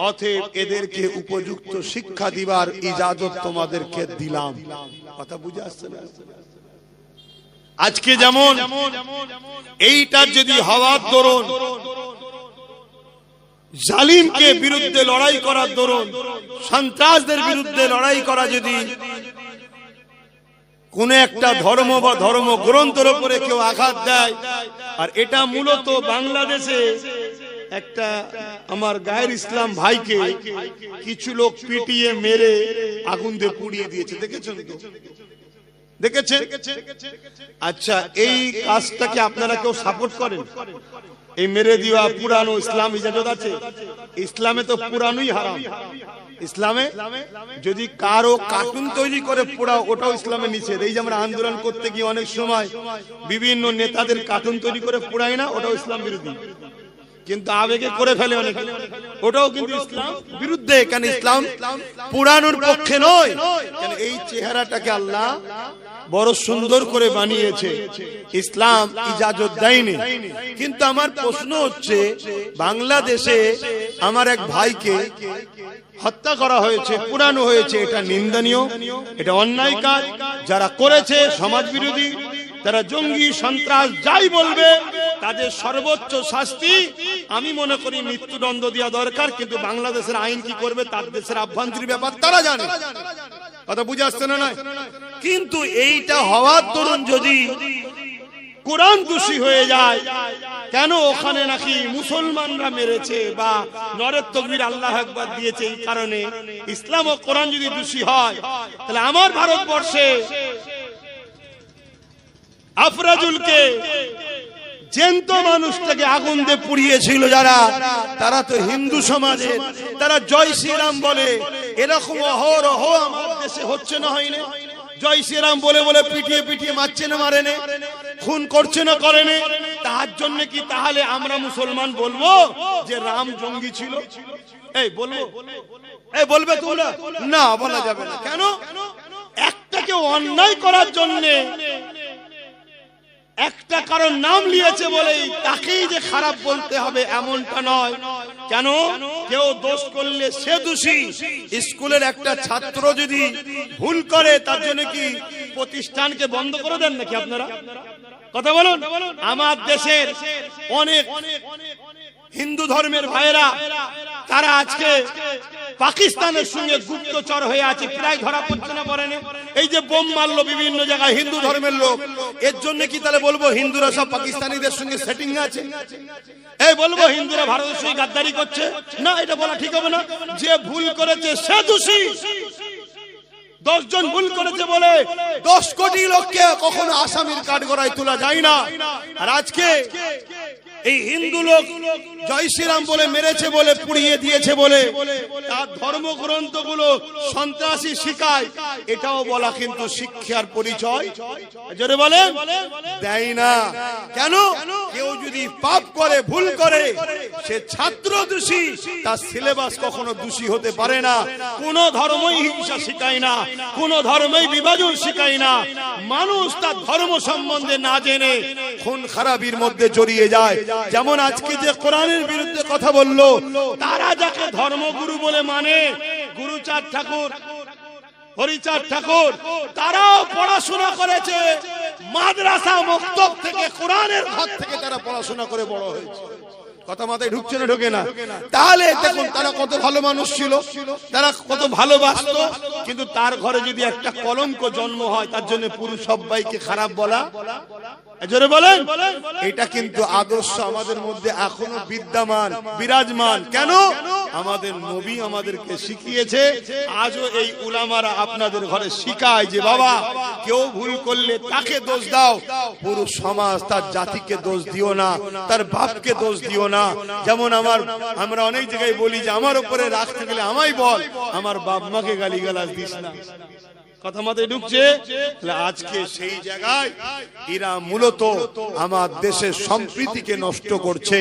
অতএব এদেরকে উপযুক্ত শিক্ষা দিবার ইজাজত তোমাদেরকে দিলাম। কথা বুঝে আসছে না? আজকে যেমন এইটার যদি হওয়ার দরুন, জালিমকে বিরুদ্ধে লড়াই করার দরুন, সন্ত্রাসদের বিরুদ্ধে লড়াই করা, যদি কোন একটা ধর্ম বা ধর্ম গ্রন্থের উপরে কেউ আঘাত দেয়, আর এটা মূলত বাংলাদেশে একটা আমার গায়ের ইসলাম ভাইকে কিছু লোক পিটিয়ে মেরে আগুন দিয়ে পুড়িয়ে দিয়েছে, দেখেছেন তো? দেখেছেন? আচ্ছা, এই কাজটাকে আপনারা কেউ সাপোর্ট করেন? এই মেরে দেওয়া পুরানো ইসলাম ইজাজত আছে? ইসলামে তো পুরানোই হারাম। ইসলামে যদি কারো কার্টুন তৈরি করে পোড়াও, ওটাও ইসলামে নিষেধ। এই যে আমরা আন্দোলন করতে গিয়ে অনেক সময় বিভিন্ন নেতাদের কার্টুন তৈরি করে পোড়াই না, ওটাও ইসলাম বিরোধী। কিন্তু আবেগে করে ফেলে অনেকে, ওটাও কিন্তু ইসলাম বিরুদ্ধে। কেন ইসলাম পুরানোর পক্ষে নয়? কেন এই চেহারাটাকে আল্লাহ বড় সুন্দর করে বানিয়েছে, ইসলাম ইজাজত দেয়নি। কিন্তু আমার প্রশ্ন হচ্ছে, বাংলাদেশে আমার এক ভাইকে হত্যা করা হয়েছে, পুরানো হয়েছে, এটা নিন্দনীয়, এটা অন্যায় কাজ। যারা করেছে সমাজ বিরোধী, তারা জঙ্গি, সন্ত্রাস, যাই বলবে, তাদের সর্বোচ্চ শাস্তি আমি মনে করি মৃত্যুদণ্ড দেওয়া দরকার। কিন্তু বাংলাদেশের আইন কি করবে, তার দেশের আভ্যন্তরীণ ব্যাপার তারা জানে। কথা বুঝে আসছে না? কিন্তু এইটা হওয়ার দরুন যদি কোরআন দোষী হয়ে যায়, কেন ওখানে নাকি মুসলমানরা মেরেছে বা নরের তকবীর আল্লাহু আকবার দিয়েছে, এই কারণে ইসলাম ও কোরআন যদি দোষী হয়, তাহলে আমার ভারতবর্ষে আফরাজুলকে জ্যান্ত মানুষটাকে আগুন দিয়ে পুড়িয়েছিল যারা, তারা তো হিন্দু সমাজের, তারা জয় শ্রীরাম বলে। এরকম অহরহ আমার দেশে হচ্ছে না, হয়নি? জয় শ্রীরাম বলে বলে পিটিয়ে পিটিয়ে মারছে না, মারে না, খুন করছে না, করে না। তার জন্য কি তাহলে আমরা মুসলমান বলবো যে রাম জঙ্গি ছিল? এই বলবো? এই বলবে তোমরা? না, বলা যাবে না। কেন? একটাকে অন্যায় করার জন্য একটা কারণ নাম নিয়েছে বলেই তাকেই যে খারাপ বলতে হবে এমনটা নয়। কেন? কেউ দোষ করলে সে দোষী। স্কুলের একটা ছাত্র যদি ভুল করে, তার জন্য কি প্রতিষ্ঠানকে বন্ধ করে দেন নাকি আপনারা? কথা বলুন। আমার দেশের অনেক হিন্দু ধর্মের ভাইয়েরা, তারা আজকে পাকিস্তানের সঙ্গে গুপ্তচর হয়ে আছে, প্রায় ধরা পড়ছে না, বলেন? এই যে বোম মারলো বিভিন্ন জায়গায় হিন্দু ধর্মের লোক, এর জন্য কি তাহলে বলবো হিন্দুরা সব পাকিস্তানিদের সঙ্গে সেটিং আছে? এই বলবো হিন্দুরা ভারতের সঙ্গে গাদ্দারি করছে? না, এটা বলা ঠিক হবে না। যে ভুল করেছে সে দোষী। 10 জন ভুল করেছে বলে 10 কোটি লোককে কখনো আসামির কাঠগড়ায় তোলা যায় না। আর আজকে এই হিন্দু লোক জয় শ্রীরাম বলে মেরেছে বলে, পুড়িয়ে দিয়েছে বলে, তার ধর্মগ্রন্থগুলো সন্ত্রাসী শিখায়, এটাও বলা কিন্তু শিক্ষার পরিচয় জোরে বলেন দেয় না। কেন? কেউ যদি পাপ করে, ভুল করে, সে ছাত্র দোষী, তার সিলেবাস কখনো দোষী হতে পারে না। কোন ধর্মই হিংসা শিখায় না, কোন ধর্মই বিভাজন শিখায় না। মানুষ তার ধর্ম সম্বন্ধে না জেনে খুন খারাপির মধ্যে জড়িয়ে যায়। যেমন আজকে যে কোরআনের বিরুদ্ধে কথা বললো, তারা যাকে ধর্মগুরু বলে মানে, গুরুচাঁদ ঠাকুর, হরিচাঁদ ঠাকুর, তারাও পড়াশোনা করেছে মাদ্রাসা মক্তব থেকে, কোরআনের ঘর থেকে তারা পড়াশোনা করে বড় হয়েছে। কথা মাথায় ঢুকছে না? ঢোকে না? তাহলে দেখুন তারা কত ভালো মানুষ ছিল, তারা কত ভালোবাসতো। কিন্তু তার ঘরে যদি একটা কলঙ্ক জন্ম হয়, তার জন্য পুরো সবাইকে খারাপ বলা, জোরে বলেন, এটা কিন্তু আদর্শ আমাদের মধ্যে এখনো বিদ্যমান, বিরাজমান। কেন? আমাদের নবী আমাদেরকে শিখিয়েছে। আজও এই উলামারা আপনাদের ঘরে শিখায় যে বাবা, কেউ ভুল করলে তাকে দোষ দাও, পুরো সমাজ, তার জাতিকে দোষ দিও না, তার বাপকে দোষ দিও না। যেমন আমরা অনেক জায়গায় বলি যে আমার উপরে রাখতে গেলে আমায় বল, আমার বাপ মাকে গালিগালাজ দিস না। কথা মাথায় ঢুকছে? আজকে সেই জায়গায় এরা মূলত আমার দেশের সম্প্রীতিকে নষ্ট করছে,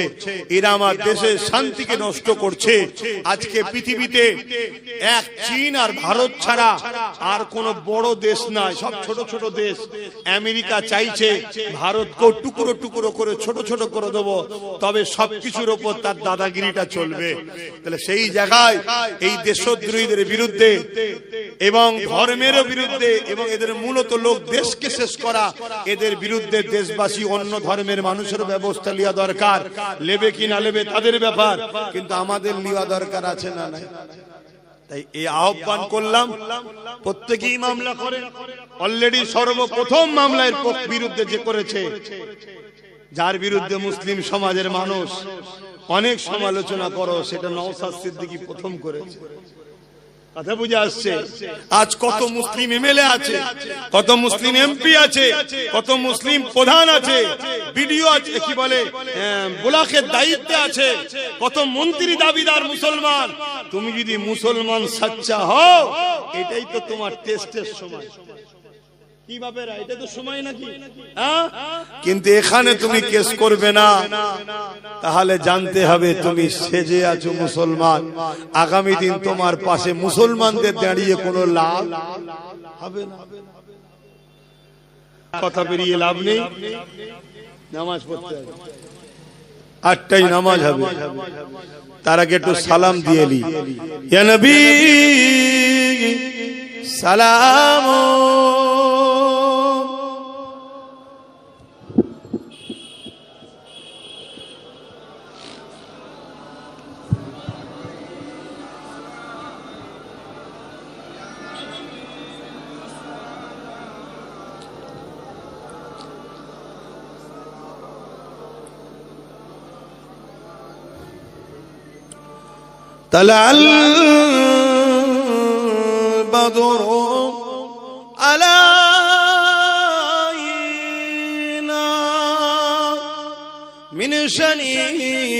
এরা আমার দেশের শান্তিকে নষ্ট করছে। আজকে পৃথিবীতে এক চীন আর ভারত ছাড়া আর কোন বড় দেশ নাই, সব ছোট ছোট দেশ। আমেরিকা চাইছে ভারতকে টুকরো টুকরো করে ছোট ছোট করে দেবো, তবে সবকিছুর উপর তার দাদাগিরিটা চলবে। তাহলে সেই জায়গায় এই দেশদ্রোহীদের বিরুদ্ধে এবং ধর্মের বিরুদ্ধে, এবং এদের মূলত লোক দেশকে শেষ করা, এদের বিরুদ্ধে দেশবাসী অন্য ধর্মের মানুষের ব্যবস্থা নেওয়া দরকার। নেবে কি না নেবে তাদের ব্যাপার, কিন্তু আমাদের নেওয়া দরকার আছে না নাই? তাই এই আহ্বান করলাম, প্রত্যেকেই মামলা করে। অলরেডি সর্বপ্রথম মামলার বিরুদ্ধে যে করেছে, যার বিরুদ্ধে মুসলিম সমাজের মানুষ অনেক সমালোচনা করো, সেটা নওশাদ সিদ্দিকী প্রথম করেছে। কথা বুঝে আসছে? আজ কত মুসলিম এমএলএ আছে, কত মুসলিম এমপি আছে, কত মুসলিম প্রধান আছে, বিডিও আছে, কি বলে ব্লকের দায়িত্বে আছে, কত মন্ত্রী দাবিদার মুসলমান। তুমি যদি মুসলমান সাচ্চা হও, এটাই তো তোমার টেস্টের সময়। কি বাপেরা, এটা তো সময় নাকি? কিন্তু এখানে তুমি কেস করবে না, তাহলে জানতে হবে তুমি সেজে আছো মুসলমান। আগামী দিন তোমার পাশে মুসলমানদের দাঁড়িয়ে কোনো লাভ হবে না। কথা বেরিয়ে লাভ নেই, নামাজ পড়তে হবে, 8টায় নামাজ হবে। তার আগে একটু সালাম দিয়ে নি। ইয়া নবী সালাম طلع البدر علينا من شنيات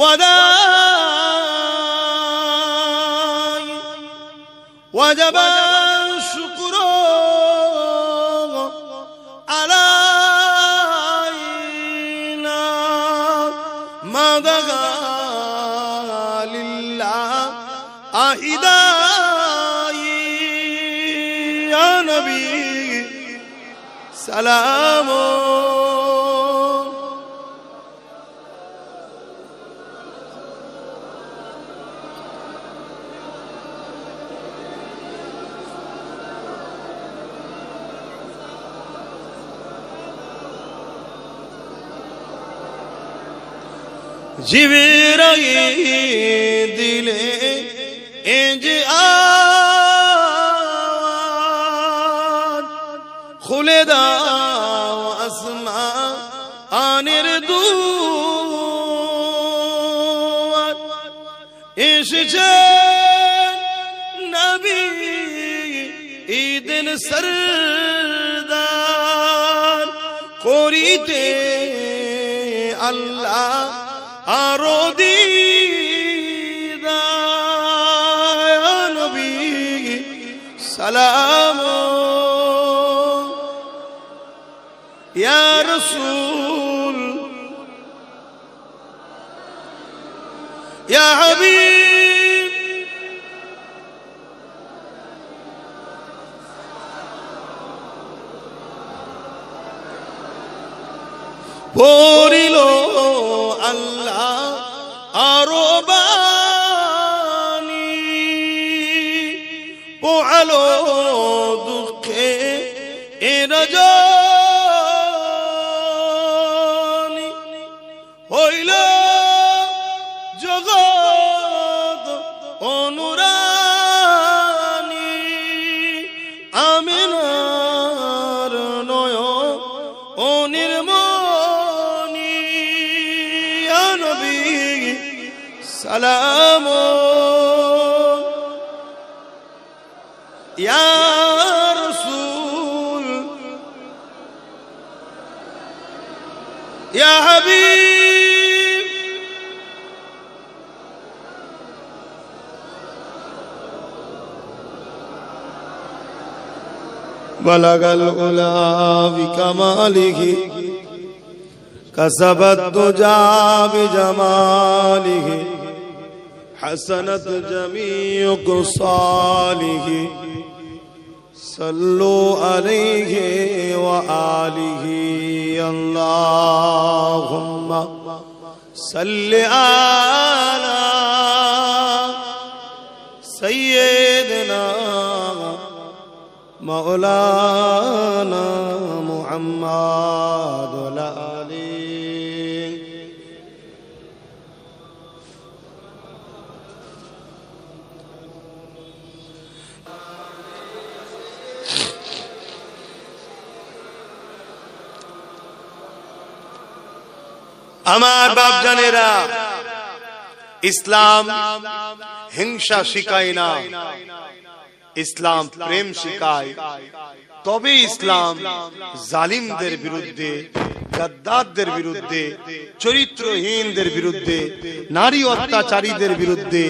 الوداع وجب الشكر علينا ما دغى لله أهداي يا نبي سلام জিবরাইল দিলে এজে আওয়াজ খুলে দাও আসমানের দুয়ার এসেছে নবী ঈদের সরদার করিতে আল্লাহ আরো দিদার নবী সালাম ইয়া রাসূল ইয়া হাবিব পড়িল আল্লাহ আরো বাণী পোহালো দুঃখে এ রজনী হইল জগৎ অনুরানী আমিনার নয়নের মনি ইয়া নবী সালাম ইয়া রাসূল ইয়া হাবিব বালাগাল উলা বিকামালিহি কাসাবাত দুজা বিজামালিহি حسنت جميع خصاله صلوا عليه وآله اللهم صل على سيدنا مولانا محمد وعلى آله আমার বাপ জানেরা ইসলাম হিংসা শিখায় না, ইসলাম প্রেম শিখায়। তবে ইসলাম জালিমদের বিরুদ্ধে, গাদ্দারদের বিরুদ্ধে, চরিত্রহীনদের বিরুদ্ধে, নারী অত্যাচারীদের বিরুদ্ধে,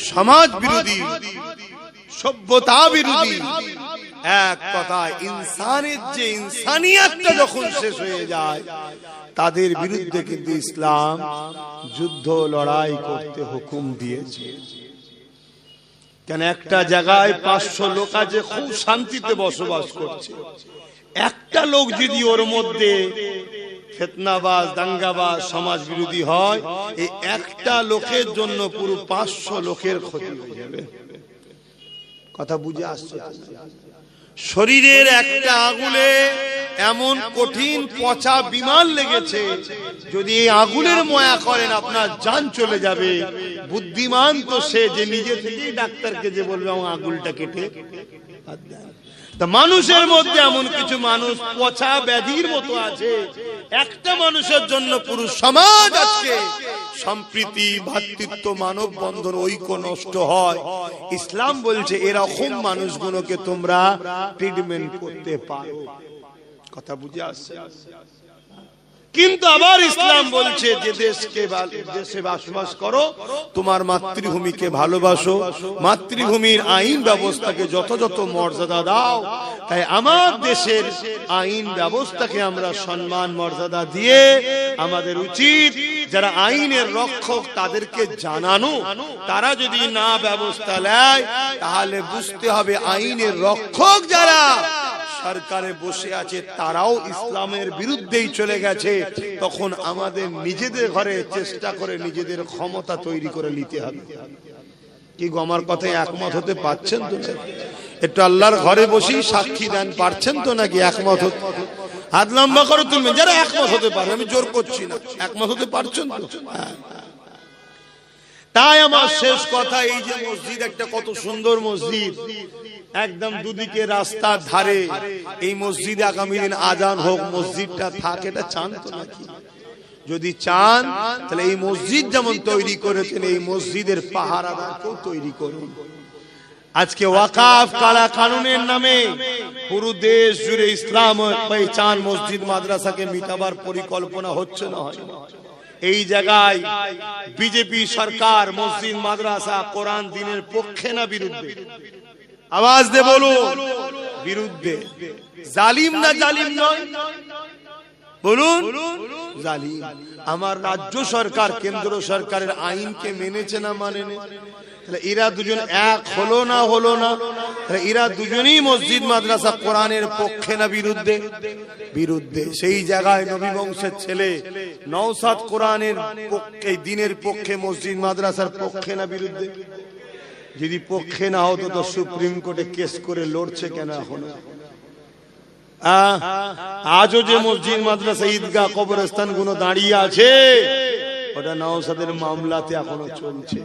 সমাজ বিরোধী, সভ্যতা বিরোধী, এক কথায় ইনসানের যে ইনসানিয়াতটা যখন শেষ হয়ে যায় তাদের বিরুদ্ধে কিন্তু ইসলাম যুদ্ধ লড়াই করতে হুকুম দিয়েছে। কেন একটা জায়গায় 500 লোক আছে খুব শান্তিতে বসবাস করছে, একটা লোক যদি ওর মধ্যে ফিতনাবাজ, দাঙ্গাবাজ, সমাজ বিরোধী হয়, এই একটা লোকের জন্য পুরো 500 লোকের ক্ষতি হয়ে যাবে। কথা বুঝে আসছে? শরীরের একটা আগুলে এমন কঠিন পচা বিমার লেগেছে, যদি এই আগুনের ময়া করেন আপনার জান চলে যাবে। বুদ্ধিমান তো সে যে নিজে থেকেই ডাক্তারকে যে বলবে আমার আগুলটা কেটে তা মানুষের মধ্যে এমন কিছু মানুষ পচা ব্যাধির মতো আছে, একটা মানুষের জন্য পুরো সমাজ আজকে সম্প্রীতি, ভ্রাতৃত্ব, মানব বন্ধন, ঐক্য নষ্ট হয়। ইসলাম বলছে এরকম মানুষগুলোকে তোমরা ট্রিটমেন্ট করতে পারো। কথা বুঝে আসছে? কিন্তু আবার ইসলাম বলছে যে দেশে বসবাস করো, তোমার মাতৃভূমিকে ভালোবাসো, মাতৃভূমির আইন ব্যবস্থাকে যথাযথ মর্যাদা দাও। তাই আমার দেশের আইন ব্যবস্থাকে আমরা সম্মান মর্যাদা দিয়ে আমাদের উচিত যারা আইনের রক্ষক তাদেরকে জানানো। তারা যদি না ব্যবস্থা নেয় তাহলে বুঝতে হবে আইনের রক্ষক যারা সরকারে বসে আছে তারাও ইসলামের বিরুদ্ধেই চলে গেছে। তখন আমাদের নিজেদের ঘরে চেষ্টা করে নিজেদের ক্ষমতা তৈরি করে নিতে হবে। কি গো, আমার কথায় একমত হতে পারছেন তো? একটু আল্লাহর ঘরে বসেই সাক্ষী দেন, পারছেন তো নাকি একমত হতে? হাত লম্বা করে তুলবেন যারা একমত হতে পারে, আমি জোর করছি না। একমত হতে পারছেন তো? তাই আমার শেষ কথা, এই যে মসজিদ, একটা কত সুন্দর মসজিদ, একদম দুদিকে রাস্তার ধারে। এই মসজিদে আগামী দিন আজান হোক, মসজিদটা থাকে, এটা চান তো নাকি? যদি চান তাহলে এই মসজিদ যেমন তৈরি করেছেন এই মসজিদের পাহারাদারকেও তৈরি করুন। আজকে ওয়াকাফ কালা কানুনের নামে পুরো দেশ জুড়ে ইসলাম পেহচান মসজিদ মাদ্রাসাকে মিটাবার পরিকল্পনা হচ্ছে না হয়? এই জায়গায় বিজেপি সরকার মসজিদ মাদ্রাসা কোরআন দিনের পক্ষে না বিরুদ্ধে? আওয়াজ দে বলুন, বিরুদ্ধে। জালিম না জালিম নয়? বলুন, জালিম। আমার রাজ্য সরকার কেন্দ্র সরকারের আইনকে মেনেছে না মানেনি? এরা দুজন এক হলো না? হলো না? এরা দুজনেই মসজিদ মাদ্রাসা কোরআনের পক্ষে না বিরুদ্ধে? বিরুদ্ধে। সেই জায়গায় নবী বংশের ছেলে নওশাদ কোরআনের পক্ষে, দিনের পক্ষে, মসজিদ মাদ্রাসার পক্ষে না বিরুদ্ধে? যদি পক্ষে না হতো তো সুপ্রিম কোর্টে কেস করে লড়ছে কেন এখন? আজও যে মসজিদ মাদ্রাসা, ঈদগাহ, কবরস্থান গুলো দাঁড়িয়ে আছে, ওটা নওশাদের মামলাতে এখনো চলছে।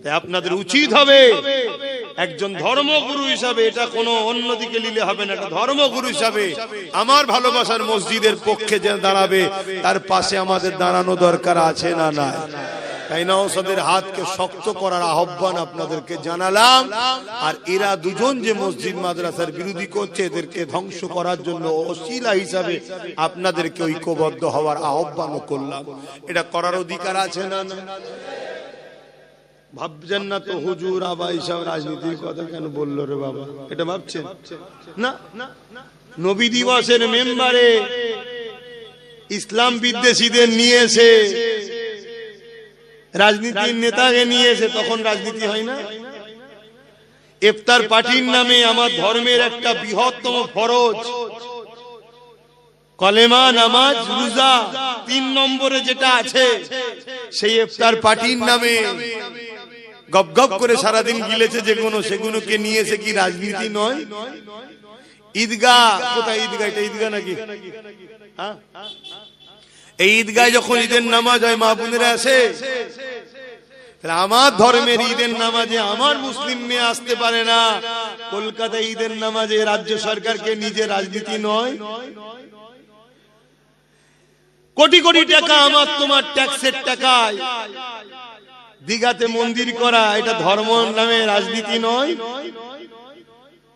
তাই আপনাদের উচিত হবে একজন ধর্মগুরু হিসাবে, এটা কোনো অন্যদিকে নিলে হবে না, এটা ধর্মগুরু হিসাবে আমার ভালোবাসার মসজিদের পক্ষে যে দাঁড়াবে তার পাশে আমাদের দাঁড়ানো দরকার আছে না? না। তাই নওশাদের হাতকে শক্ত করার আহ্বান আপনাদেরকে জানালাম। আর এরা দুজন যে মসজিদ মাদ্রাসার বিরোধী করছে, এদেরকে ধ্বংস করার জন্য ওসিলা হিসাবে আপনাদেরকে ঐক্যবদ্ধ হওয়ার আহ্বানও করলাম। এটা করার অধিকার আছে না? ভাবছেন না তো হুজুর আবার এইসব রাজনীতির কথা কেন বললো রে বাবা? এটা ভাবছেন না? নবী দিবসের মেম্বারে ইসলাম বিদ্বেষীদের নিয়ে এসে, রাজনীতির নেতাকে নিয়ে এসে, তখন রাজনীতি হয় না? ইফতার পার্টির নামে আমার ধর্মের একটা বৃহত্তম ফরজ কলেমা, নামাজ, রোজা, 3 নম্বরে যেটা আছে, সেই ইফতার পার্টির নামে গপ গপ করে সারাদিন গিলেছে যেগুলো, সেগুলোকে নিয়ে এসে কি রাজনীতি নয়? ঈদগাহ কোথায়? ঈদগাহ, এটা ঈদগাহ নাকি? এই ঈদগায় যখন ঈদের নামাজ হয়, মা বোনেরা আসে, আমার ধর্মের ঈদের নামাজে আমার মুসলিম মেয়ে আসতে পারে না। কলকাতায় ঈদের নামাজে রাজ্য সরকারকে নিজে রাজনীতি নয়? কোটি কোটি টাকা আমার তোমার ট্যাক্সের টাকায় দীঘাতে মন্দির করা এটা ধর্ম নামে রাজনীতি নয়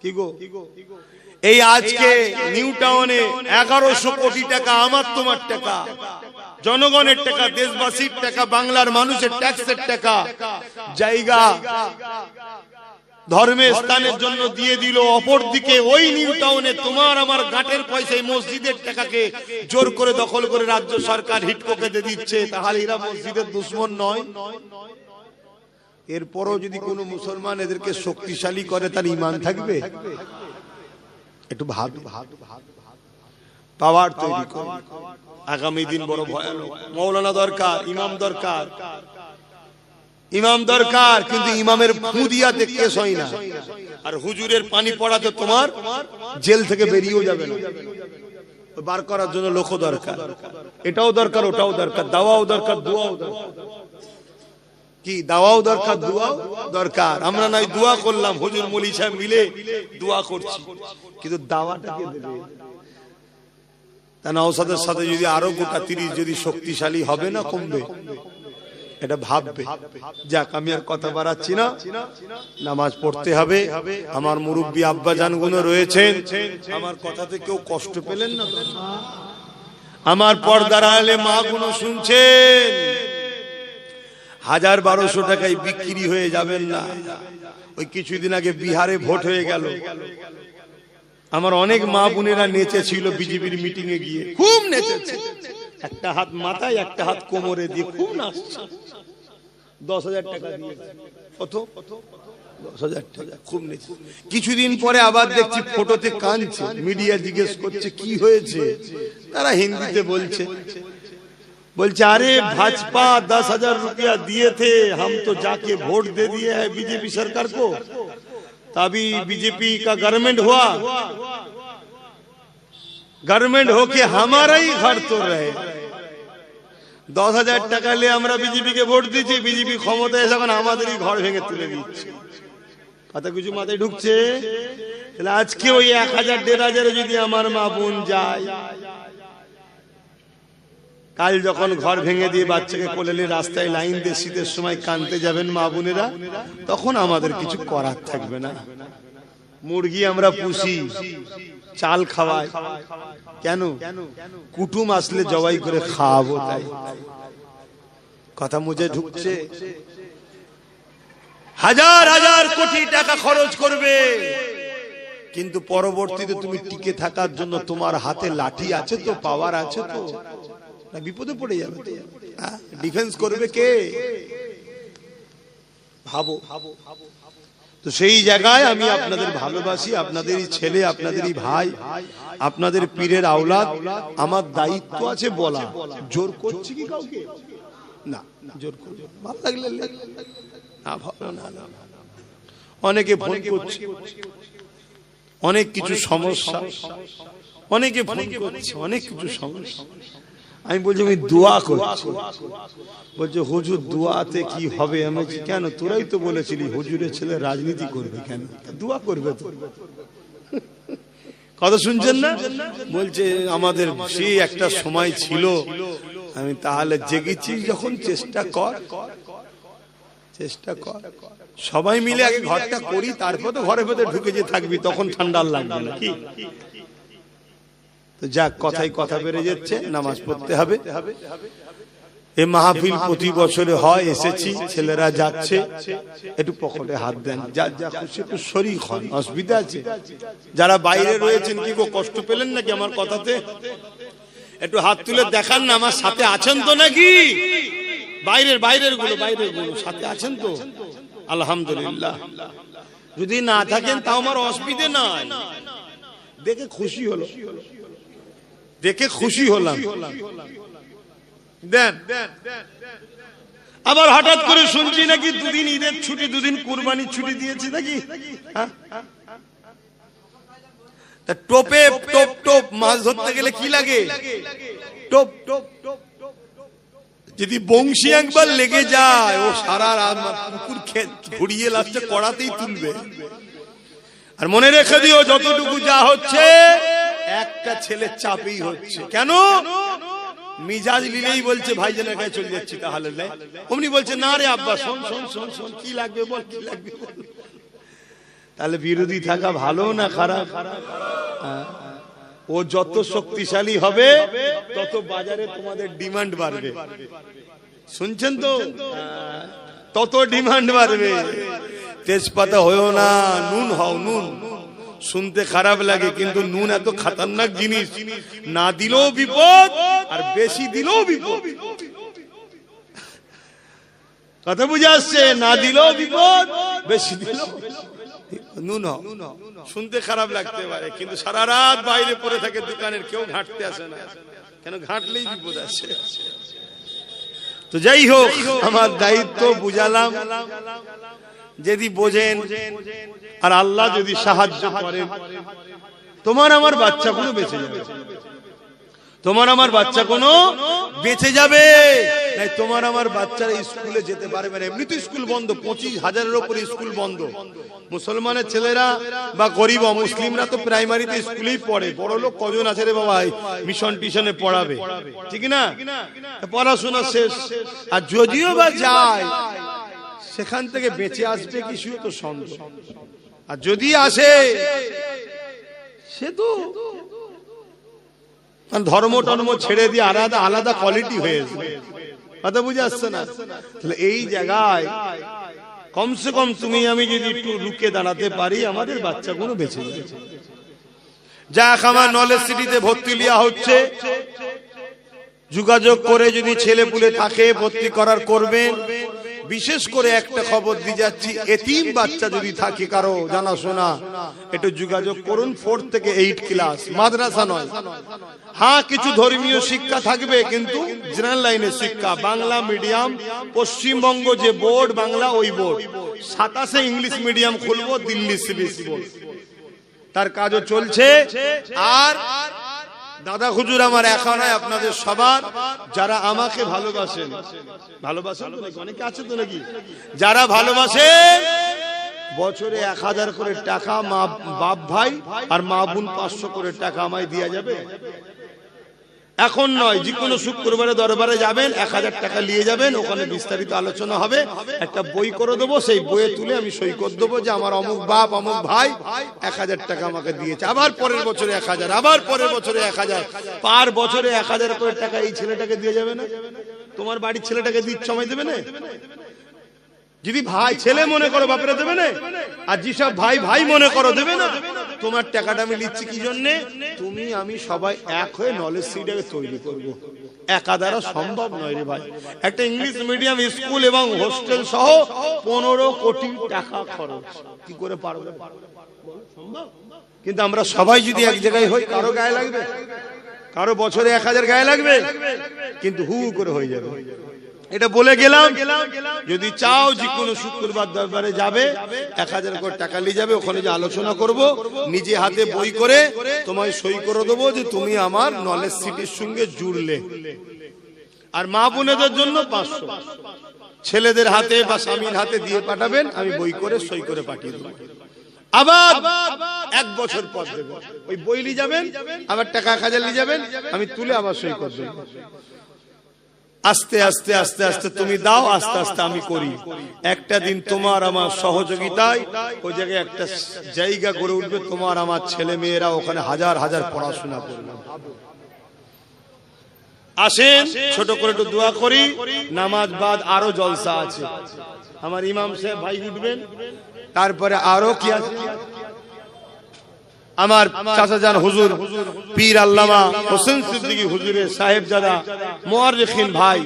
কি গো? এই আজকে নিউ টাউনে 1100 কোটি টাকা আমার তোমার টাকা, জনগণের টাকা, দেশবাসীর টাকা, বাংলার মানুষের ট্যাক্সের টাকা জায়গা ধর্মের স্থানের জন্য দিয়ে দিল। অপরদিকে ওই নিউ টাউনে তোমার আমার গাটের পয়সায় মসজিদের টাকাকে জোর করে দখল করে রাজ্য সরকার হিটকোকে দিয়ে দিচ্ছে। তাহলে এরা মসজিদের দুশমন নয়? এরপরও যদি কোনো মুসলমান এদেরকে শক্তিশালী করে তার ঈমান থাকবে? একটু ভাব, পাওয়ার তৈরি করে। আগামী দিন বড় ভয়ানক। মৌলানা দরকার, ইমাম দরকার, ইমাম দরকার, কিন্তু ইমামের ফু দিয়াতে কেস হয় না। আর হুজুরের পানি পড়াতে তোমার জেল থেকে বেরিয়েও যাবে না। বার করার জন্য লোক দরকার, এটাও দরকার, ওটাও দরকার, দাওয়াও দরকার, দোয়াও দরকার। কি দাওয়াও দরকার, দোয়াও দরকার। আমরা নাই দোয়া করলাম, হুজুর মুলি সাহেব মিলে দোয়া করছি, কিন্তু দাওয়াটা কে দেবে? তা নওশাদের সাথে যদি আরো গোটা 30 যদি শক্তিশালী হবে না কমবে? এটা ভাববে। যাক, আমি আর কথা বাড়াচ্ছি না, নামাজ পড়তে হবে। আমার মুরব্বী আব্বা জানগুলো রয়েছেন, আমার কথাতে কেউ কষ্ট পেলেন না তো? আমার পর্দার আড়ালে মা গুলো শুনছেন, 1000-1200 টাকায় বিক্রি হয়ে যাবেন না। ওই কিছুদিন আগে বিহারে ভোট হয়ে গেল, আমার অনেক মা বোনেরা নেচেছিল বিজেপির মিটিং এ গিয়ে, খুব নেচেছে। একটা হাত মাথায়, একটা হাত কোমরে দিয়ে খুব নাচছে। 10,000 টাকা দিয়েছে। কত? 10,000 টাকা। খুব নেচে। কিছুদিন পরে আবার দেখছি ফটোতে কাঁদছে। মিডিয়া জিজ্ঞেস করছে কি হয়েছে? তারা হিন্দিতে বলছে, अरे भाजपा 10,000 रुपया दिए थे, हम तो जाके वोट दे दिए है बीजेपी सरकार को, तभी बीजेपी का गवर्नमेंट हुआ, गवर्नमेंट होके हमारा ही घर तोड़ रहे। 10,000 টাকা ले আমরা বিজেপি কে ভোট দিয়েছি, বিজেপি ক্ষমতায় এসে এখন আমাদেরই ঘর ভেঙে তুলে দিচ্ছে। কথা কিছু মাথায় ঢুকছে? তাহলে আজকে ওই 1,000-1,500 যদি আমার মা বোন যায়, কাল যখন ঘর ভেঙে দিয়ে বাচ্চাকে কোলে নিয়ে রাস্তায় লাইন দিয়ে শীতের সময় কাঁদতে যাবেন মা বোনেরা, তখন আমাদের কিছু করার থাকবে না। মুরগি আমরা পুষি, চাল খাওয়াই, কেন? কুটুম আসলে জবাই করে খাওয়াবো তাই। কথা মুজে ঢুকছে? 1000-1000 কোটি টাকা খরচ করবে, কিন্তু পরবর্তীতে তুমি টিকে থাকার জন্য তোমার হাতে লাঠি আছে তো, পাওয়ার আছে তো, না বিপদে পড়ে যাবে। ডিফেন্স করবে কে? ভাবো। তো সেই জায়গায় আমি আপনাদের ভালোবাসি, আপনাদেরই ছেলে, আপনাদেরই ভাই, আপনাদের পীরের আওলাদ। আমার দায়িত্ব আছে বলা। জোর করছি কি কাউকে? না, জোর করবে ভালো লাগলে না, ভালো না। অনেকে ফোন করছে, অনেক কিছু সমস্যা, অনেকে ফোন করছে, অনেক কিছু সমস্যা। আমি বলছি আমি দোয়া করছি। বলছে হুজুর দোয়াতে কি হবে? আমি বলছি কেন? তোরাই তো বলেছিলি হুজুরের ছেলে রাজনীতি করবে, কেন দোয়া করবে তো? কথা শুনছেন না? বলছে আমাদের সেই একটা সময় ছিল। আমি তাহলে জেগেছি যখন, চেষ্টা কর, চেষ্টা কর। সবাই মিলে আগে ঘরটা করি, তারপর তো ঘরের ভেতরে ঢুকে যে থাকবি, তখন ঠান্ডা লাগবে না কি? যাক, কথাই কথা বেড়ে যাচ্ছে, নামাজ পড়তে হবে। এই মাহফিল প্রতি বছরে হয়, এসেছি, ছেলেরা যাচ্ছে, একটু পকেটে হাত দেন, যা যা খুশি একটু শরীক হন, অসুবিধা আছে? যারা বাইরে রয়েছেন কি গো, কষ্ট পেলেন নাকি আমার কথাতে? একটু হাত তুলে দেখান না, আমার সাথে আছেন তো নাকি? বাইরের গুলো সাথে আছেন তো? আলহামদুলিল্লাহ। যদি না থাকেন তাও আমার অসুবিধে নাই, দেখে খুশি হলো, দেখে খুশি হলাম। দেন। আবার হঠাৎ করে শুনছি নাকি 2 দিন ঈদের ছুটি, 2 দিন কুরবানির ছুটি দিয়েছে নাকি? টোপে টোপ মাছ ধরতে গেলে কি লাগে? টোপ। যদি বংশী একবার লেগে যায়, ও সারা রাত পুকুর ঘুরিয়ে লাস্টে কড়াতেই তুলবে। আর মনে রেখে দিও, যতটুকু যা হচ্ছে একটা ছেলে চাপেই হচ্ছে। কেন? মিজাজ লিলেই বলছে ভাইজানের কাছে চলে যাচ্ছি, তাহলে অমনি বলছে না রে আব্বা শোন শোন শোন শোন, কি লাগবে বল, কি লাগবে। তাহলে বিরোধী থাকা ভালো না খারাপ? ও যত শক্তিশালী হবে তত বাজারে তোমাদের ডিমান্ড বাড়বে, শুনছেন তো? তত ডিমান্ড বাড়বে। তেজপাতা হয়েও না, নুন হও, নুন। শুনতে খারাপ লাগে কিন্তু নুন এত খতরনাক জিনিস, না দিলেও বিপদ আর বেশি দিলেও বিপদ। কথা বুঝে আসছে? না দিলেও বিপদ, বেশি দিলেও। নুন হও, শুনতে খারাপ লাগতে পারে কিন্তু সারা রাত বাইরে পড়ে থাকে দোকানের, কেউ ঘাঁটতে আসে না, কেন ঘাঁটলেই বিপদ আসে। তো যাই হোক, আমার দায়িত্ব বুঝালাম, যদি বোঝেন আর আল্লাহ যদি সাহায্য করেন, তোমার আমার বাচ্চা কোনো বেঁচে যাবে, তোমার আমার বাচ্চা কোনো বেঁচে যাবে। তোমার আমার বাচ্চারা স্কুলে যেতে পারবে না, এমনি তো স্কুল বন্ধ, 25,000-এর উপরে স্কুল বন্ধ। মুসলমানের ছেলেরা বা গরিব অমুসলিমরা তো প্রাইমারিতে স্কুলেই পড়ে, বড় লোক কজন আছে রে বাবা মিশন টিশনে পড়াবে, ঠিক না? পড়াশোনা শেষ। আর যদিও বা যায় সেখান থেকে বেঁচে আসবে কিছু তো সন্দেহ, আর যদি আসে সে তো ধর্ম টর্ম ছেড়ে দিয়ে আলাদা আলাদা কোয়ালিটি হয়েছে। কথা বুঝে আসছে না? তাহলে এই জায়গায় কমসে কম তুমি আমি যদি একটু রুকে দাঁড়াতে পারি, আমাদের বাচ্চাগুলো বেঁচে যাবে। যাক, আমার নলেজ সিটিতে ভর্তি লিয়া হচ্ছে, যোগাযোগ করে যদি ছেলে পুলে থাকে ভর্তি করার করবেন। বিশেষ করে একটা খবর দিয়ে যাচ্ছি, এতিম বাচ্চা যদি থাকে কারো জানাশোনা, একটু যোগাযোগ করুন। 4 থেকে 8 ক্লাস, মাদ্রাসা নয়। হ্যাঁ, কিছু ধর্মীয় শিক্ষা থাকবে কিন্তু জেনারেল লাইনের শিক্ষা, বাংলা মিডিয়াম। পশ্চিমবঙ্গ যে বোর্ড বাংলা, ওই বোর্ড 27-এ ইংলিশ মিডিয়াম খুলবো, দিল্লি সিবিএসই বোর্ড, তার কাজও চলছে। আর দাদা হুজুর আমার একা নয়, আপনাদের সবার যারা আমাকে ভালোবাসেন, ভালোবাসেন অনেকে আছে তো নাকি, যারা ভালোবাসেন বছরে 1000 করে টাকা মা বাপ ভাই আর মা বোন 500 করে টাকা আমায় দেয়া যাবে। এখন নয়, যে কোনো শুক্রবারে দরবারে যাবেন, 1000 টাকা নিয়ে যাবেন, ওখানে বিস্তারিত আলোচনা হবে। একটা বই করে দেবো, সেই বইয়ে তুলে আমি সই করে দেবো যে আমার অমুক বাপ অমুক ভাই 1000 টাকা আমাকে দিয়েছে। আবার পরের বছরে 1000, আবার পরের বছরে 1000, পার বছরে 1000 করে টাকা এই ছেলেটাকে দিয়ে যাবে না? তোমার বাড়ির ছেলেটাকে দিচ্ছ, আমায় দেবে না? যদি ভাই ছেলে মনে করো বাপরে দেবে না, আর যেসব ভাই ভাই মনে করো দেবে না। তোমার টাকাটা আমি নিচ্ছি কি জন্যে? তুমি আমি সবাই এক হয়ে নলেজ সিটিটাকে তৈরি করব। একা দ্বারা সম্ভব নয় রে ভাই। একটা ইংলিশ মিডিয়াম স্কুল এবং হোস্টেল সহ 15 কোটি টাকা খরচ, কি করে পারবে? সম্ভব? কিন্তু আমরা সবাই যদি এক জায়গায় হই, কারো গায়ে লাগবে, কারো বছরে 1000 গায়ে লাগবে, কিন্তু হু করে হয়ে যাবে। এটা বলে গেলাম, যদি চাও যে কোনো শুক্রবার দরবারে যাবে, 1000 করে টাকা নিয়ে যাবে, ওখানে যে আলোচনা করব, নিজে হাতে বই করে তোমায় সই করে দেবো যে তুমি আমার নলেজ সিটির সঙ্গে জুড়লে। আর মা বোনেদের জন্য 500, ছেলেদের হাতে বা স্বামীর হাতে দিয়ে পাঠাবেন, আমি বই করে সই করে পাঠিয়ে দেবো। আবার 1 বছর পর দেবো, ওই বই নিয়ে যাবেন, আবার টাকা 1000 নিয়ে যাবেন, আমি তুলে আবার সই করে দেবো। আস্তে আস্তে আস্তে আস্তে তুমি দাও, আস্তে আস্তে আমি করি। একটা দিন তোমার আমার সহযোগিতায় ওই জায়গায় একটা জায়গা গড়ে উঠবে, তোমার আমার ছেলে মেয়েরা ওখানে হাজার হাজার পড়াশোনা করবে। আসেন, ছোট করে একটু দোয়া করি, নামাজ বাদ আরো জলসা আছে। আমার ইমাম সাহেব ভাই উঠবেন, তারপরে আরো কি আছে, আমার চাচাজান হুজুর পীর আল্লামা হোসেন সিদ্দিকী হুজুরের সাহেবজাদা মুআররিখিন ভাই